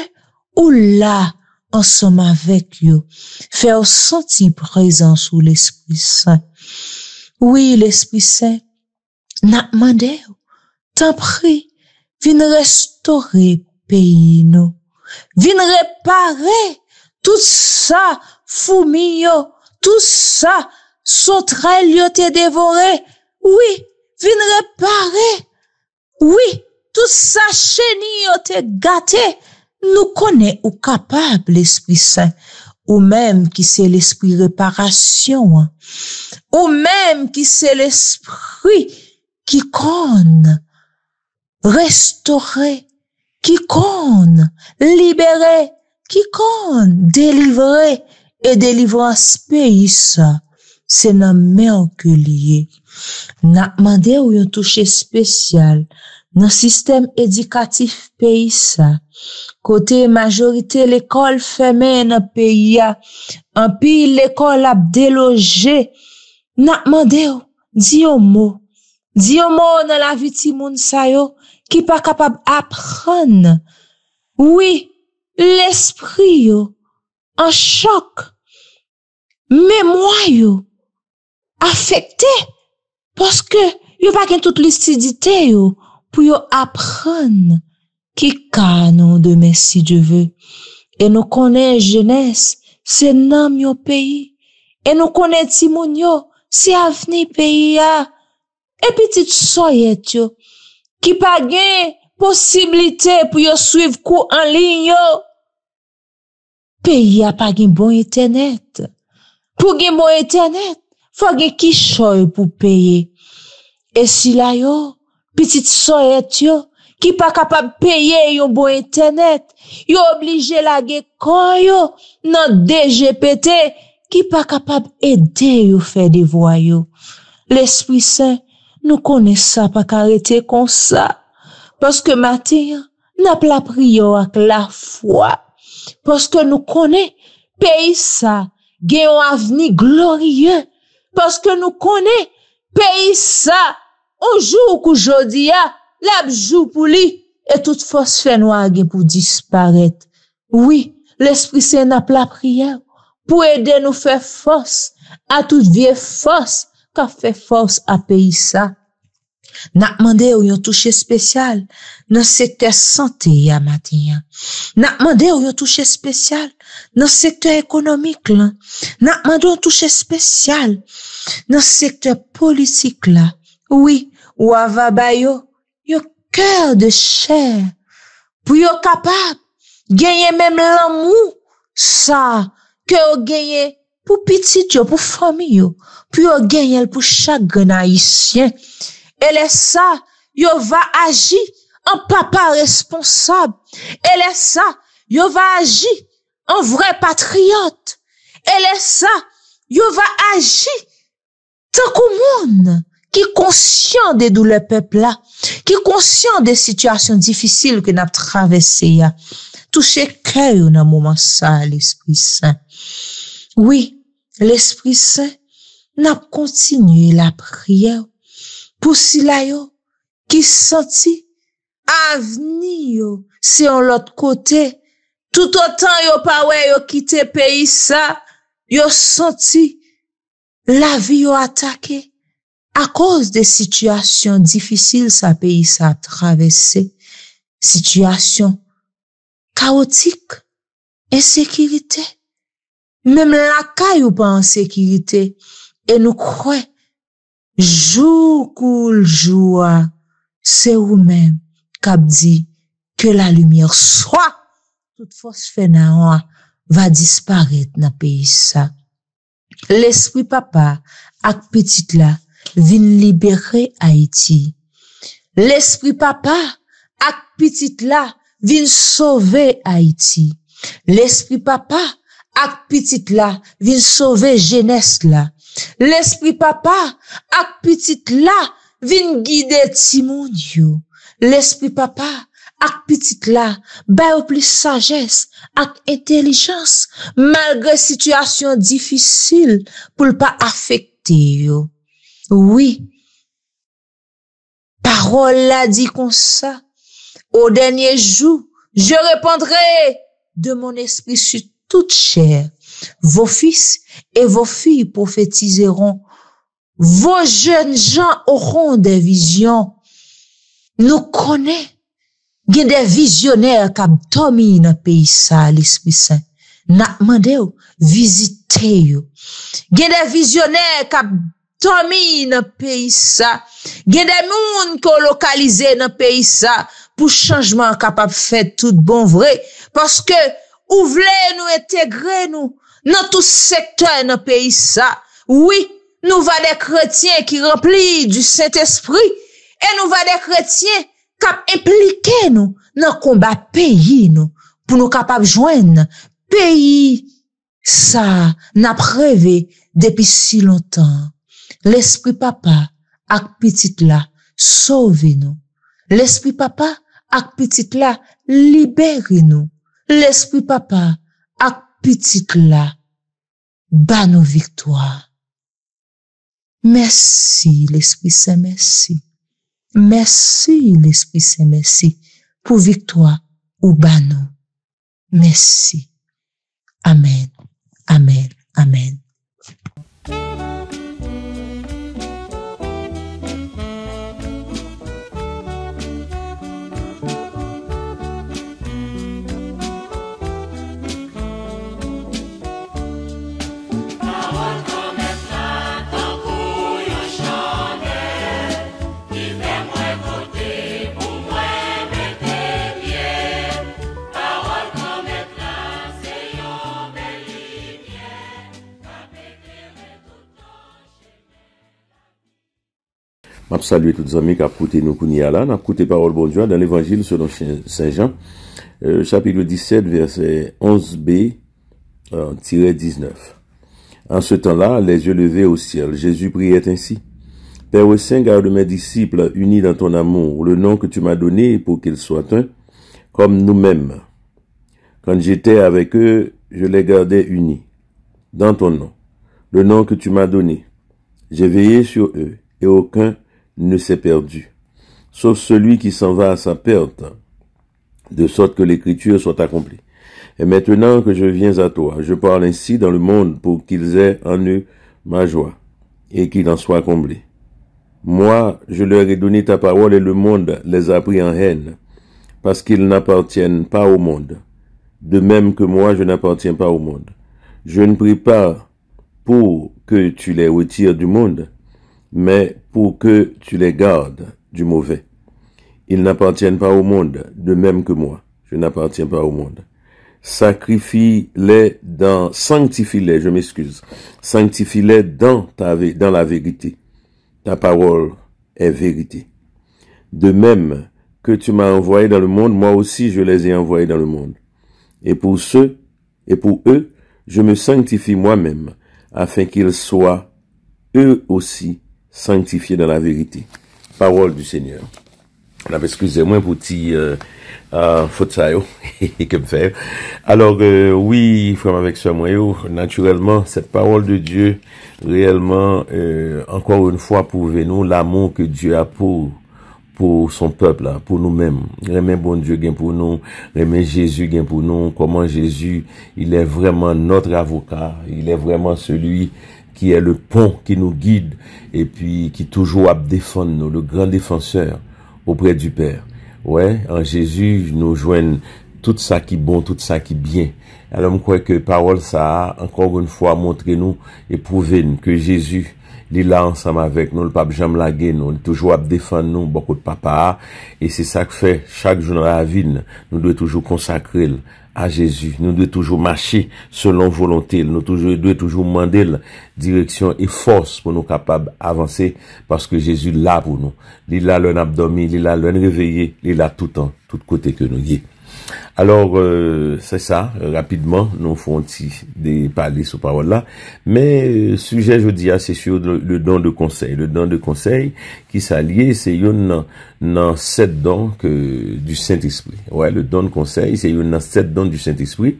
oula. Ensemble avec yo, faire sentir présence sous l'Esprit Saint. Oui, l'Esprit Saint, n'a demandé, t'en prie, viens restaurer pays nous, viens réparer tout ça, fourmi yo, tout ça, sauterelle yo te dévoré. Oui, viens réparer. Oui, tout ça, chenille yo te gâté. Nous connaissons ou capable l'Esprit Saint, ou même qui c'est l'esprit réparation, ou même qui c'est l'esprit qui conne restaurer, qui conne libérer, qui conne délivrer et délivrance pays ça. C'est dans main que lié. N'a demandé ou un toucher spécial dans système éducatif pays ça. Côté majorité l'école fermée dans pays a en pile l'école a délogé. N'a demandé di un mot dans la vie ti moun sa yo qui pas capable apprendre. Oui, l'esprit yo en choc, mémoire yo affecté parce que yo pas gen toute lucidité yo pour yo apprendre qui canon demain si Dieu veut. Et nous connaissons jeunesse, c'est nam yo pays. Et nous connaissons timoun yo, c'est avenir pays ya. Et petite soyette yo, qui pas gen possibilité pour yo suivre cours en ligne yo. Pays a pas gen bon internet. Pour gen bon internet, faut gen ki choy pour payer. Et si la yo, petite soyette yo, qui pas capable payer yon bon internet, yo obligé la gen kon yo nan DGPT, qui pas capable aider yo faire des voix yo. L'Esprit Saint, nous connaissons ça pas arrêter comme ça. Parce que matin, n'a pas prière avec la foi. Parce que nous connaissons pays ça, gen un avenir glorieux. Parce que nous connaissons pays ça, un jour qu'aujourd'hui l'abjou pour lui, et toute force fait noir pour disparaître. Oui, l'Esprit Saint n'a pas la prière pour aider nous faire force à toute vieille force qu'a fait force à pays ça. N'a demandé ou yon touché spécial dans secteur santé ya matin. N'a demandé ou yon touché spécial dans secteur économique là. N'a demandé ou touché spécial dans secteur politique là. Oui, ou avaba yo cœur de chair pour yo capable gagner même l'amour ça que yo gagner pour petit yo pour famille yo pour yo gagner pour chaque haïtien. Et là ça yo va agir en papa responsable. Et là ça yo va agir en vrai patriote. Et là ça yo va agir tant qu'au monde qui est conscient des douleurs peuple là, qui est conscient des situations difficiles que n'a traversées, toucher cœur dans moment ça l'Esprit Saint. Oui, l'Esprit Saint n'a continué la prière pour ceux-là qui senti avenir c'est en l'autre côté, tout autant yo pas ouais yo quitter pays ça, yo senti la vie yo attaqué à cause des situations difficiles ça pays ça traversé, situation chaotique, insécurité, même la caille ou pas en sécurité, et nous croyons jour coule jour, c'est vous-même qui dit que la lumière soit, toute force fainéant va disparaître dans pays ça. L'Esprit Papa ak petite là vin libérer Haïti. L'Esprit Papa ak petite là vin sauver Haïti. L'Esprit Papa ak petite là vin sauver jeunesse là. L'Esprit Papa ak petite là vin guider ti moun yo. L'Esprit Papa ak petite là ba plus sagesse ak intelligence malgré situation difficile pour pas affecter yo. Oui, parole la dit comme ça. Au dernier jour, je répandrai de mon esprit sur toute chair. Vos fils et vos filles prophétiseront. Vos jeunes gens auront des visions. Nous connaissons. Il y a des visionnaires qui dominent dans le pays ça, l'Esprit Saint. N'a demandé visiter yo. Il y a des visionnaires qui dominent dans le pays ça. Il y a des gens qui ont localisé dans le pays ça pour changement capable faire tout bon vrai. Parce que, ou voulez nous intégrer nous dans tout secteur dans le pays ça. Oui, nous va des chrétiens qui remplissent du Saint-Esprit et nous va des chrétiens qui impliquent nous dans le combat pays nous pour nous capables joindre pays ça n'a rêvé depuis si longtemps. L'Esprit Papa ak petite là sauve nous. L'Esprit Papa ak petite là libère nous. L'Esprit Papa ak petite là ba nos victoires. Merci l'Esprit Saint, merci. Merci l'Esprit Saint, merci pour victoire ou ba nous. Merci. Amen. Amen. Amen. Je salue tous les amis qui ont écouté nous kounia là, n'a écouté parole bon Dieu dans l'évangile selon Saint Jean, chapitre 17, verset 11b, 19. En ce temps-là, les yeux levés au ciel, Jésus priait ainsi. Père Saint, garde mes disciples unis dans ton amour, le nom que tu m'as donné pour qu'ils soient un, comme nous-mêmes. Quand j'étais avec eux, je les gardais unis, dans ton nom, le nom que tu m'as donné. J'ai veillé sur eux, et aucun ne s'est perdu, sauf celui qui s'en va à sa perte, de sorte que l'écriture soit accomplie. Et maintenant que je viens à toi, je parle ainsi dans le monde pour qu'ils aient en eux ma joie, et qu'ils en soient comblés. Moi, je leur ai donné ta parole et le monde les a pris en haine, parce qu'ils n'appartiennent pas au monde. De même que moi, je n'appartiens pas au monde. Je ne prie pas pour que tu les retires du monde, mais pour que tu les gardes du mauvais. Ils n'appartiennent pas au monde, de même que moi, je n'appartiens pas au monde. Sanctifie-les sanctifie-les dans la vérité. Ta parole est vérité. De même que tu m'as envoyé dans le monde, moi aussi je les ai envoyés dans le monde. Et pour eux, je me sanctifie moi-même, afin qu'ils soient eux aussi sanctifiés dans la vérité. Parole du Seigneur. Excusez-moi pour petit faute ça que me faire. Alors oui, frère avec soi moi naturellement cette parole de Dieu réellement encore une fois prouvez-nous l'amour que Dieu a pour son peuple là, pour nous-mêmes. Remet bon Dieu gain pour nous, remet Jésus gain pour nous, comment Jésus, il est vraiment notre avocat, il est vraiment celui qui est le pont qui nous guide et puis qui toujours a défendre nous, le grand défenseur auprès du Père. Ouais, en Jésus, nous joignons tout ça qui est bon, tout ça qui est bien. Alors, je crois que parole ça a encore une fois montré nous et prouvé que Jésus, il est là ensemble avec nous, le pape jamais lagué nous, il toujours à défendre nous, beaucoup de papa, et c'est ça que fait chaque jour dans la vie, nous devons toujours consacrer à Jésus, nous devons toujours marcher selon volonté, nous devons toujours demander direction et force pour nous capables d'avancer, parce que Jésus est là pour nous, il est là, le abdomen, il est là, le réveillé, il est là tout le temps, tout côté que nous y est. Alors, c'est ça, rapidement, nous faisons des parler sur parole là. Mais, sujet, je dis, c'est sur le don de conseil. Le don de conseil qui s'allie, c'est une dans 7 dons du Saint-Esprit. Ouais, le don de conseil, c'est une dans 7 dons du Saint-Esprit.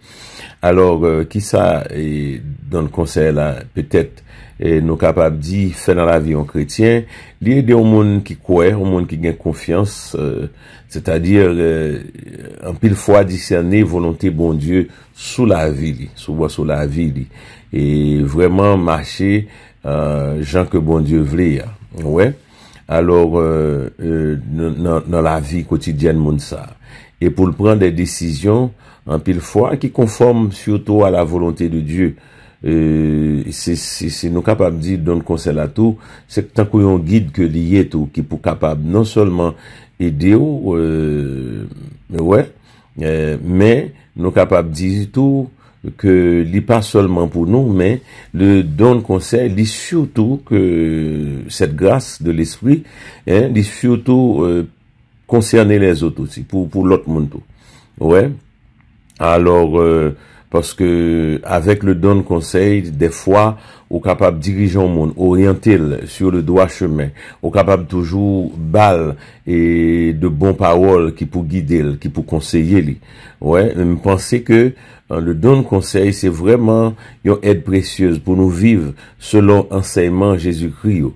Alors, qui ça, et don de conseil là, peut-être, et nous capables d'y faire dans la vie en chrétien, l'aider au monde qui croit, au monde qui gagne confiance, c'est-à-dire en pile fois discerner volonté bon Dieu sous la vie, sous la vie, et vraiment marcher gens que bon Dieu voulait. Ouais. Alors dans la vie quotidienne monde ça. Et pour prendre des décisions en pile fois qui conforment surtout à la volonté de Dieu. C'est nous capables de dire dans le conseil à tout, c'est tant qu'on guide que lié tout qui pour capable non seulement aider mais nous capables de dire tout que n'est pas seulement pour nous, mais le don de conseil dit surtout que cette grâce de l'esprit dit surtout concerner les autres aussi pour l'autre monde tout. Ouais. Alors parce que avec le don de conseil, des fois, on est capable de diriger le monde, orienter sur le droit chemin, on est capable toujours balle et de bonnes paroles qui pour guider, qui pour conseiller. Ouais, je pense que le don de conseil, c'est vraiment une aide précieuse pour nous vivre selon l'enseignement Jésus-Christ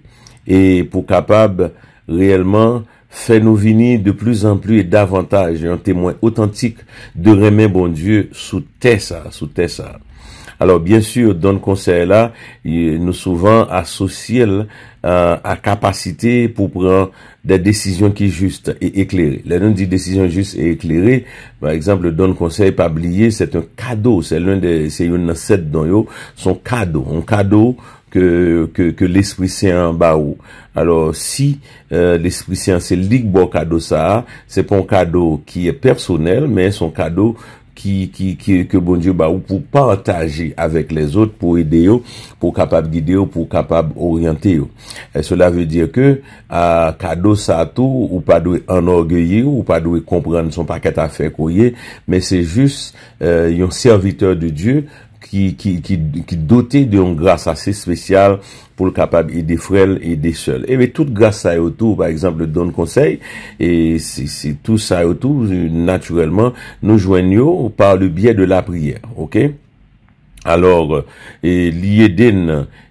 et pour capable réellement fait nous venir de plus en plus et davantage un témoin authentique de remet bon Dieu sous terre ça. Alors bien sûr, dans le conseil là, nous souvent associés à capacité pour prendre des décisions qui justes et éclairées. Les noms dit décisions justes et éclairées, par exemple, le don de conseil pas oublier, c'est un cadeau, c'est une 7 dons yo, son cadeau, un cadeau que l'Esprit Saint en bas ou. Alors si l'Esprit Saint c'est bon cadeau ça, c'est pas un cadeau qui est personnel, mais son cadeau que bon Dieu bah ou pour partager avec les autres, pour aider eux, pour capable guider eux, pour capable orienter eux. Et cela veut dire que cadeau ça tout ou pas doit enorgueillir ou pas doit comprendre son paquet à faire couiller, mais c'est juste un serviteur de Dieu qui doté d'une grâce assez spéciale pour le capable et des frères et des seuls. Et mais toute grâce ça autour, par exemple, le don de conseil, et c'est tout ça autour, naturellement, nous joignons par le biais de la prière, ok? Alors, lié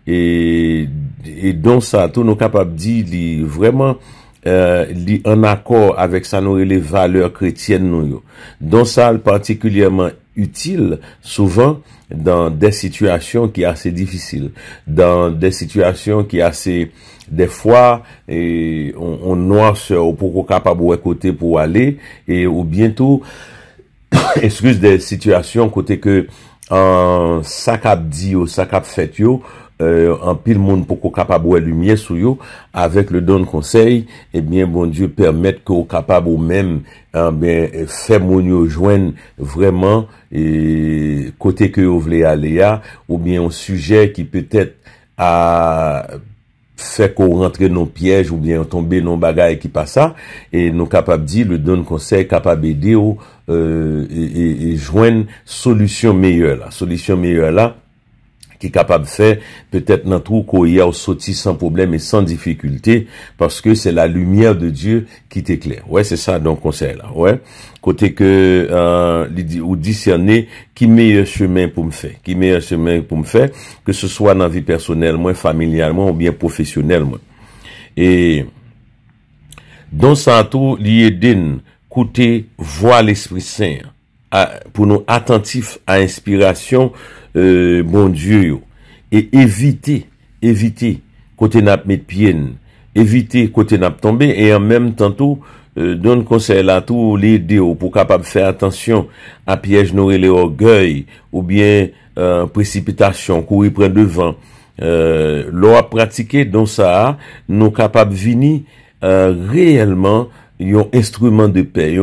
et dans ça, tout nous capables de dire, vraiment, li en accord avec ça nous les valeurs chrétiennes nous yo. Donc ça particulièrement utile souvent dans des situations qui sont assez difficiles, dans des situations qui sont assez des fois on noirce ou pour capable de côté pour aller et ou bientôt excuse des situations côté que en ça cap dit ou ça cap fait yo en pile monde pour qu'on capable de lumière sur yo avec le don de conseil et bien bon Dieu permettre qu'on capable ou même bien faire mon yo joindre vraiment et côté que vous voulez aller ou bien un sujet qui peut-être a fait qu'on rentre dans piège ou bien tomber dans bagaille qui passe ça et nous capable dire le don de conseil capable aider et joindre solution meilleure là qui est capable de faire peut-être dans tout qu'on y a sorti sans problème et sans difficulté parce que c'est la lumière de Dieu qui t'éclaire. Ouais, c'est ça donc conseil là. Ouais. Côté que ou discerner qui meilleur chemin pour me faire, que ce soit dans la vie personnelle, moi familialement ou bien professionnellement. Et dans ça tout lié côté voir l'Esprit Saint pour nous attentifs à inspiration bon Dieu yo. Et éviter côté n'a mettre pied, éviter côté n'a tomber et en même temps tout donne conseil là tout l'aider pour capable faire attention à piège nourrir les orgueil ou bien précipitation courir prendre devant l'on a pratiqué dans ça nous capable venir réellement un instrument de paix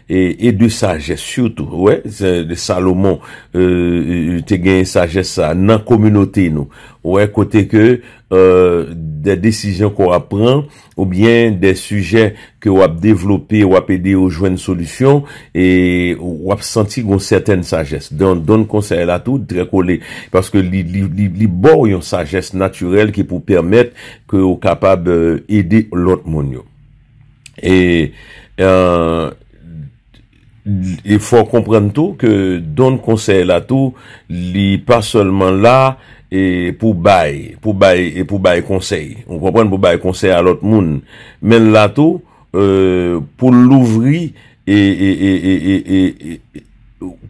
et de sagesse surtout. Ouais, de Salomon te gagne sagesse ça dans communauté nous. Ouais, côté que des décisions qu'on apprend ou bien des sujets que on a développé ou a aider au joindre une solution et on a senti une certaine sagesse. Donne conseil là tout très collé parce que li bon une sagesse naturelle qui pour permettre que on capable aider l'autre monde. Et il faut comprendre tout que donne conseil là tout, li pas seulement là et pour bail conseil. On comprend pour bail conseil à l'autre monde, mais là tout pour l'ouvrir et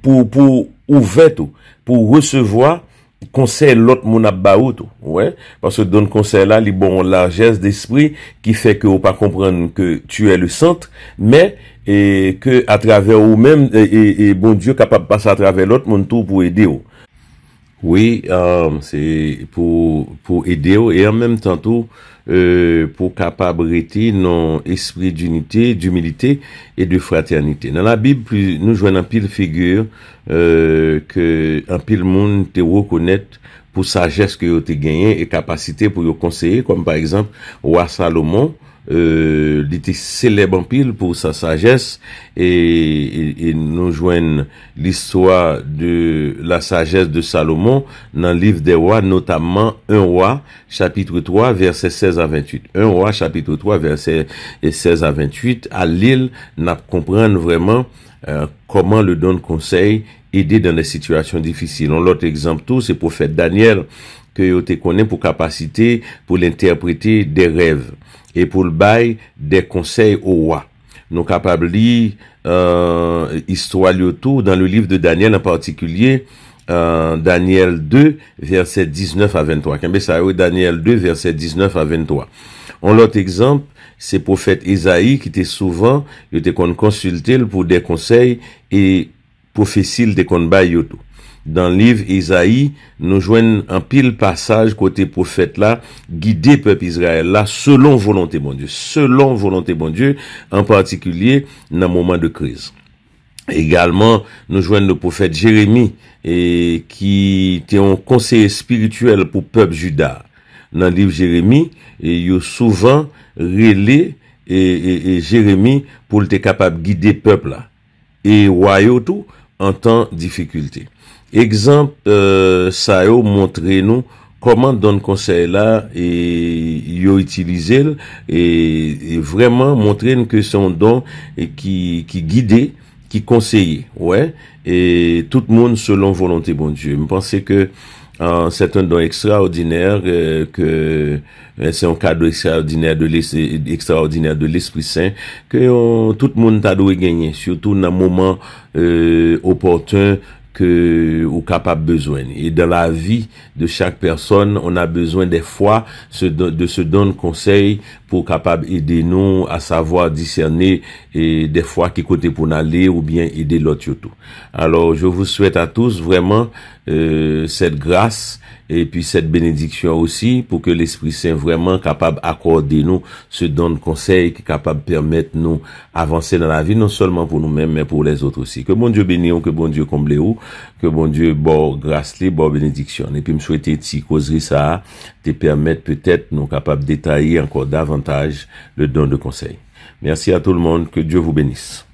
pour ouvrir tout, pour recevoir conseil l'autre moun a baou tout. Ouais, parce que donne conseil là li bon largesse d'esprit qui fait que on pas comprendre que tu es le centre mais et que à travers ou même et bon Dieu capable de passer à travers l'autre monde tout pour aider ou. Oui, c'est pour aider ou et en même temps tout pour capable rester non esprit d'unité, d'humilité et de fraternité. Dans la Bible, nous jouons un pile figure que un pile monde te reconnaître pour sagesse que vous te gagné et capacité pour vous conseiller, comme par exemple roi Salomon. Il était célèbre en pile pour sa sagesse et nous joignons l'histoire de la sagesse de Salomon dans le livre des rois, notamment 1 roi chapitre 3 verset 16 à 28. 1 roi chapitre 3 verset 16 à 28 à l'île n'a comprendre vraiment comment le don de conseil aider dans des situations difficiles. L'autre exemple tout c'est prophète Daniel que vous te connaissez pour capacité pour l'interpréter des rêves et pour le bail des conseils au roi. Nous capables lire histoire tout dans le livre de Daniel en particulier Daniel 2 verset 19 à 23. Daniel 2 verset 19 à 23. L'autre exemple c'est prophète Isaïe qui était souvent il était consulté pour des conseils et prophétie de kon bail yo tout. Dans le livre Isaïe, nous joignons un pile passage côté prophète là, guider peuple Israël là, selon volonté bon Dieu, en particulier dans un moment de crise. Également, nous joignons le prophète Jérémie, et qui était un conseiller spirituel pour peuple Juda. Dans le livre Jérémie, et il souvent relé et Jérémie pour être capable de guider peuple là. Et royaume tout en temps de difficulté. Exemple, ça yo montre nous comment donne conseil là et yo utiliser et vraiment montrer que son don et qui guide, qui conseille, ouais, et tout le monde selon volonté bon Dieu. Je pense que c'est un don extraordinaire c'est un cadeau extraordinaire de l'Esprit Saint que tout le monde a dû gagner, surtout dans un moment opportun que ou capable besoin. Et dans la vie de chaque personne, on a besoin des fois de se donner conseil pour capable aider nous à savoir discerner et des fois qui côté pour aller ou bien aider l'autre surtout. Alors je vous souhaite à tous vraiment cette grâce et puis cette bénédiction aussi pour que l'Esprit Saint vraiment capable accorder nous ce don de conseil qui est capable de permettre nous avancer dans la vie non seulement pour nous-mêmes mais pour les autres aussi. Que bon Dieu bénisse ou que bon Dieu comble ou que bon Dieu bon grâce li bon bénédiction et puis me souhaiter ti causerie ça te permettre peut-être nous capable détailler encore davantage le don de conseil. Merci à tout le monde, que Dieu vous bénisse.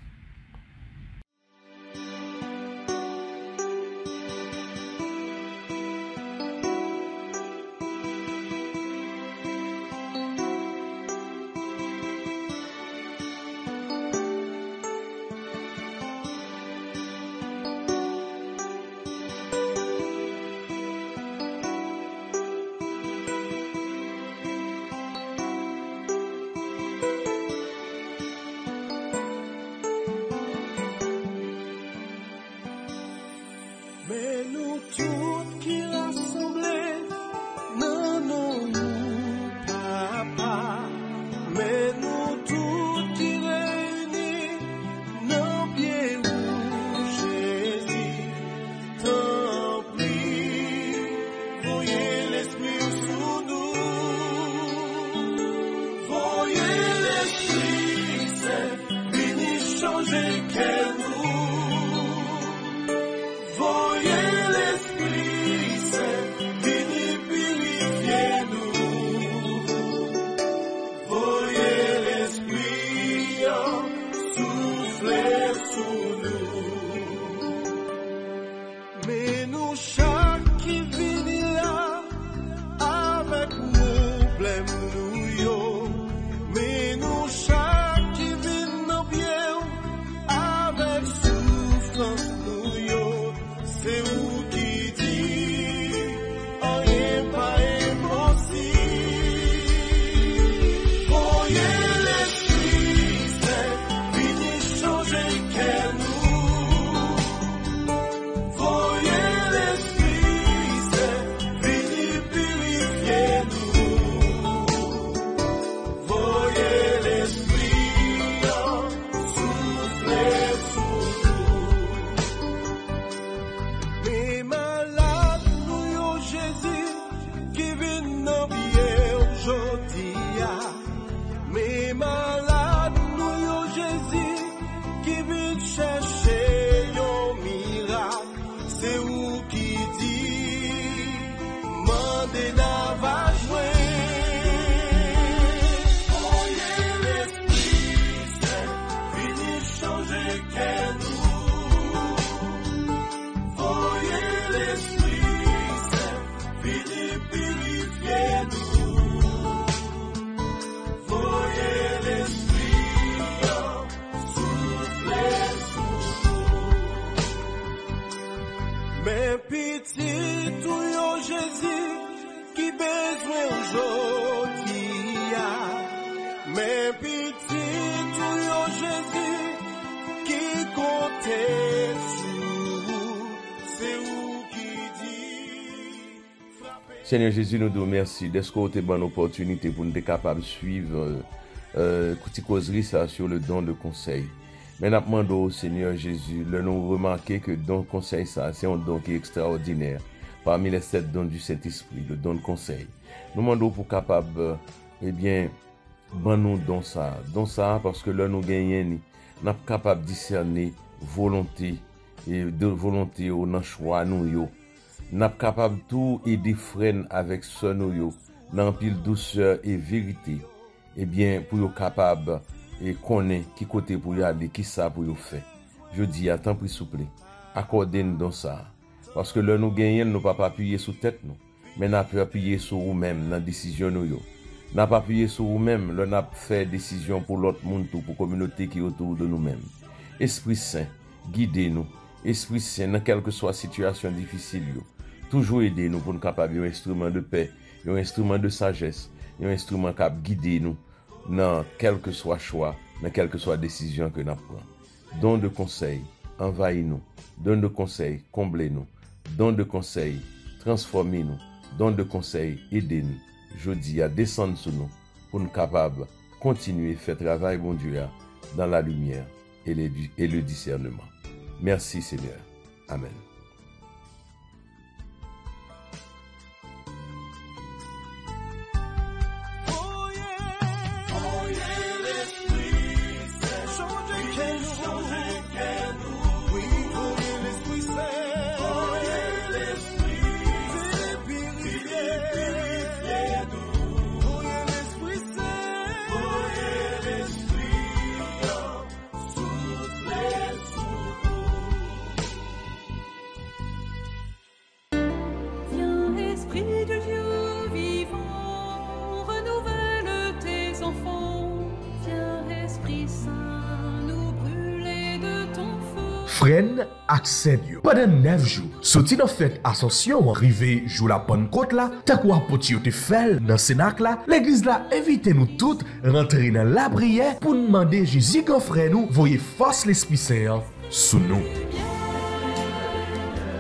Mais nous tous qui rassemblés, non, non, nous, papa. Mais nous tous qui réunis, non, bien nous, Jésus. Tant pis, voyez l'Esprit sous nous. Voyez l'Esprit, c'est venu changer qu'elle nous. Mais nous chaque qui vient là avec nous blême nous yo. Mais nous chaque qui vient bien avec souffrance nous yo. C'est où qui dit rien pas impossible. Voyez l'Esprit c'est venu changer qu'elle nous. Mais pitié tout yo Jésus qui besoin aujourd'hui. Mais pitié tout yo Jésus qui compte sur c'est où qui dit. Seigneur Jésus, nous te remercions de ce que tu as bonne opportunité pour nous être capables de suivre cette causerie ça sur le don de conseil. Mais nous demandons au Seigneur Jésus, nous remarquer que le don de conseil, ça, c'est un don qui est extraordinaire. Parmi les 7 dons du Saint-Esprit, le don de conseil. Nous demandons pour capable, eh bien, bon nous don ça parce que là nous gagnons, nous sommes capables de discerner volonté et de volonté ou dans choix nous yo. Nous sommes capables tout aider frère avec ce nous yo, dans pile douceur et vérité. Eh bien, pour être capable et connaît qui côté pour y aller, qui ça pour y faire. Je dis, à temps pris souple, accordez-nous dans ça. Parce que là, nous gagnons, nous pas appuyer sur tête, nous. Mais nous pouvons appuyer sur nous-mêmes, dans la décision, nous. Nous pas appuyer sur nous-mêmes, là, nous fait décision pour l'autre monde, pour la communauté qui est autour de nous-mêmes. Esprit Saint, guidez-nous. Esprit Saint, dans quelle que soit la situation difficile, toujours aider nous pour nous capables un instrument de paix, un instrument de sagesse, un instrument capable de guider nous dans quel que soit choix, dans quelle que soit décision que nous prenons. Don de conseils, envahis-nous. Don de conseils, comblez-nous. Don de conseils, transformez-nous. Don de conseils, aidez-nous. Jodi à descendre sur nous pour nous capables continuer à faire travail, bon Dieu, dans la lumière et le discernement. Merci Seigneur. Amen. Viens, Esprit de Dieu vivant, renouvelle tes enfants. Viens, Esprit Saint, nous brûler de ton feu. Fren ak Seigneur. Pendant 9 jours, sorti dans fête Ascension, arrivé jour la Pentecôte là, ta quoi apôtre yo te fait dans Sénac là, l'église là invite nous toutes rentrer dans la prière pour demander Jésus grand frère nous voyez force l'Esprit Saint sous nous.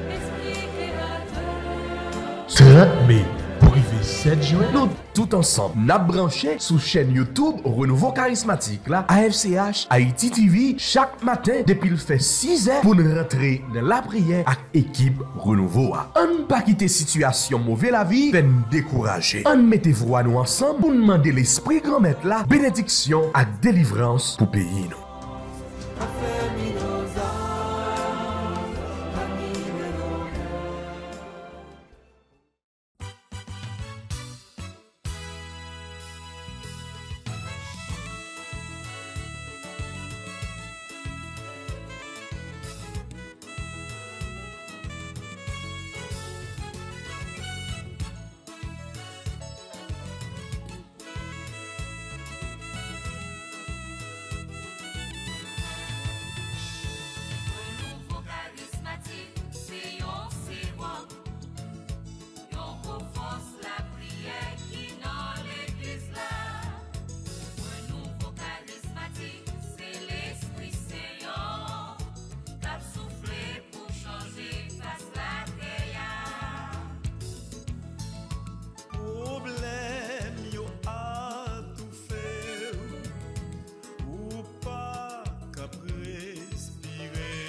Esprit créateur, 30 mai pour arriver 7 juin, nous tout ensemble n'a branché sous chaîne YouTube Renouveau Charismatique là, AFCH, Haïti TV, chaque matin depuis le fait 6 heures pour nous rentrer dans la prière avec équipe Renouveau. On pas quitter situation mauvaise la vie, fait nous décourager. On mette voix nous ensemble pour demander l'esprit grand maître là, bénédiction et délivrance pour pays nous. renouveau charismatique, c'est yon sérum. Yon renforce la prière qui dans l'église là. Renouveau charismatique, c'est l'Esprit Saint qu'a soufflé pour changer face la terre. Problème yo a tout fait ou pas qu'à respirer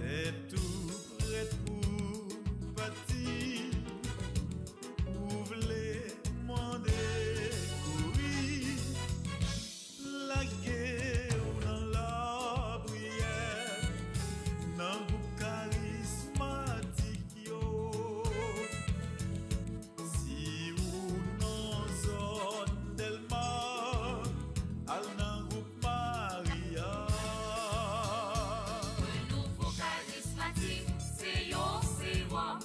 et tout prêt pour partir ou v'lez demander courir la guerre dans la prière dans groupe charismatique yo. Si ou non zone Delma, al nan groupe Maria. Renouveau charismatique, c'est yon sérum.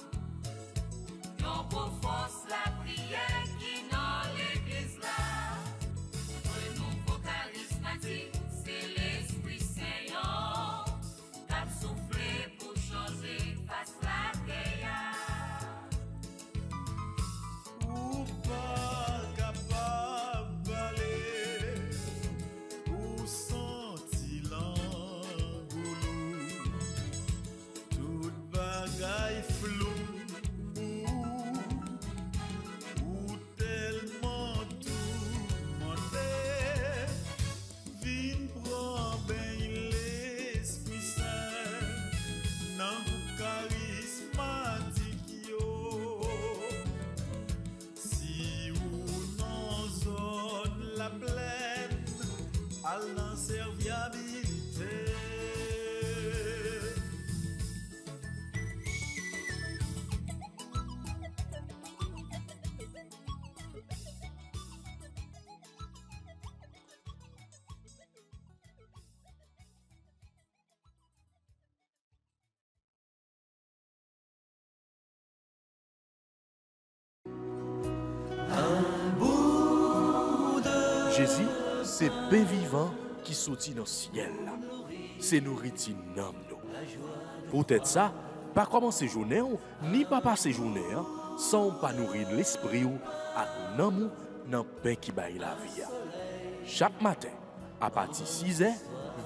Yon renforce la prière qui dans l'église là. Renouveau charismatique, c'est l'Esprit Saint qu'a soufflé pour changer face la terre. Ou pas capable d'aller, ou senti l'angoulou, tout bagaille flou, ou tellement tout mandé, vin prend ben l'Esprit Saint, nan groupe charismatique yo. Si ou non zone la plaine, al nan serviabilité. Jésus, c'est pain vivant qui sortit dans le ciel. C'est nourriture nam nous. Peut-être ça, pas commencer journée ni pas passer journée sans pas nourrir l'esprit ou à l'amour dans pain qui baille la vie. Chaque matin, à partir de 6h,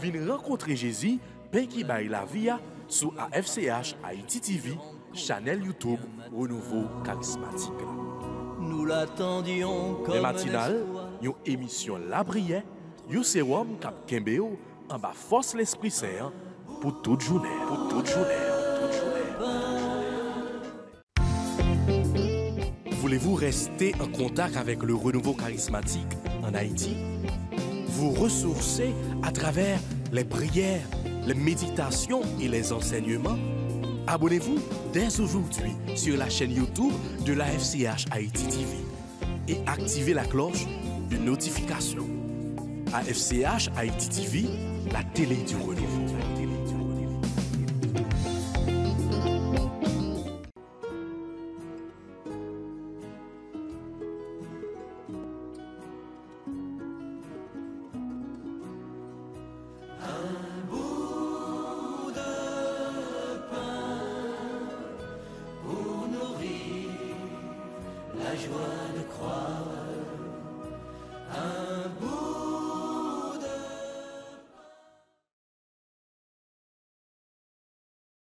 venez rencontrer Jésus, pain qui baille la vie sur AFCH Haïti TV, channel YouTube Renouveau Charismatique. Nous l'attendions comme Les matinales, une émission La Prière, un sérum cap Kembeo en bas force l'Esprit Saint pour toute journée. Pour toute journée. Voulez-vous rester en contact avec le renouveau charismatique en Haïti? Vous ressourcer à travers les prières, les méditations et les enseignements? Abonnez-vous dès aujourd'hui sur la chaîne YouTube de la FCH Haïti TV et activez la cloche de notification. AFCH Haïti TV, la télé du renouveau.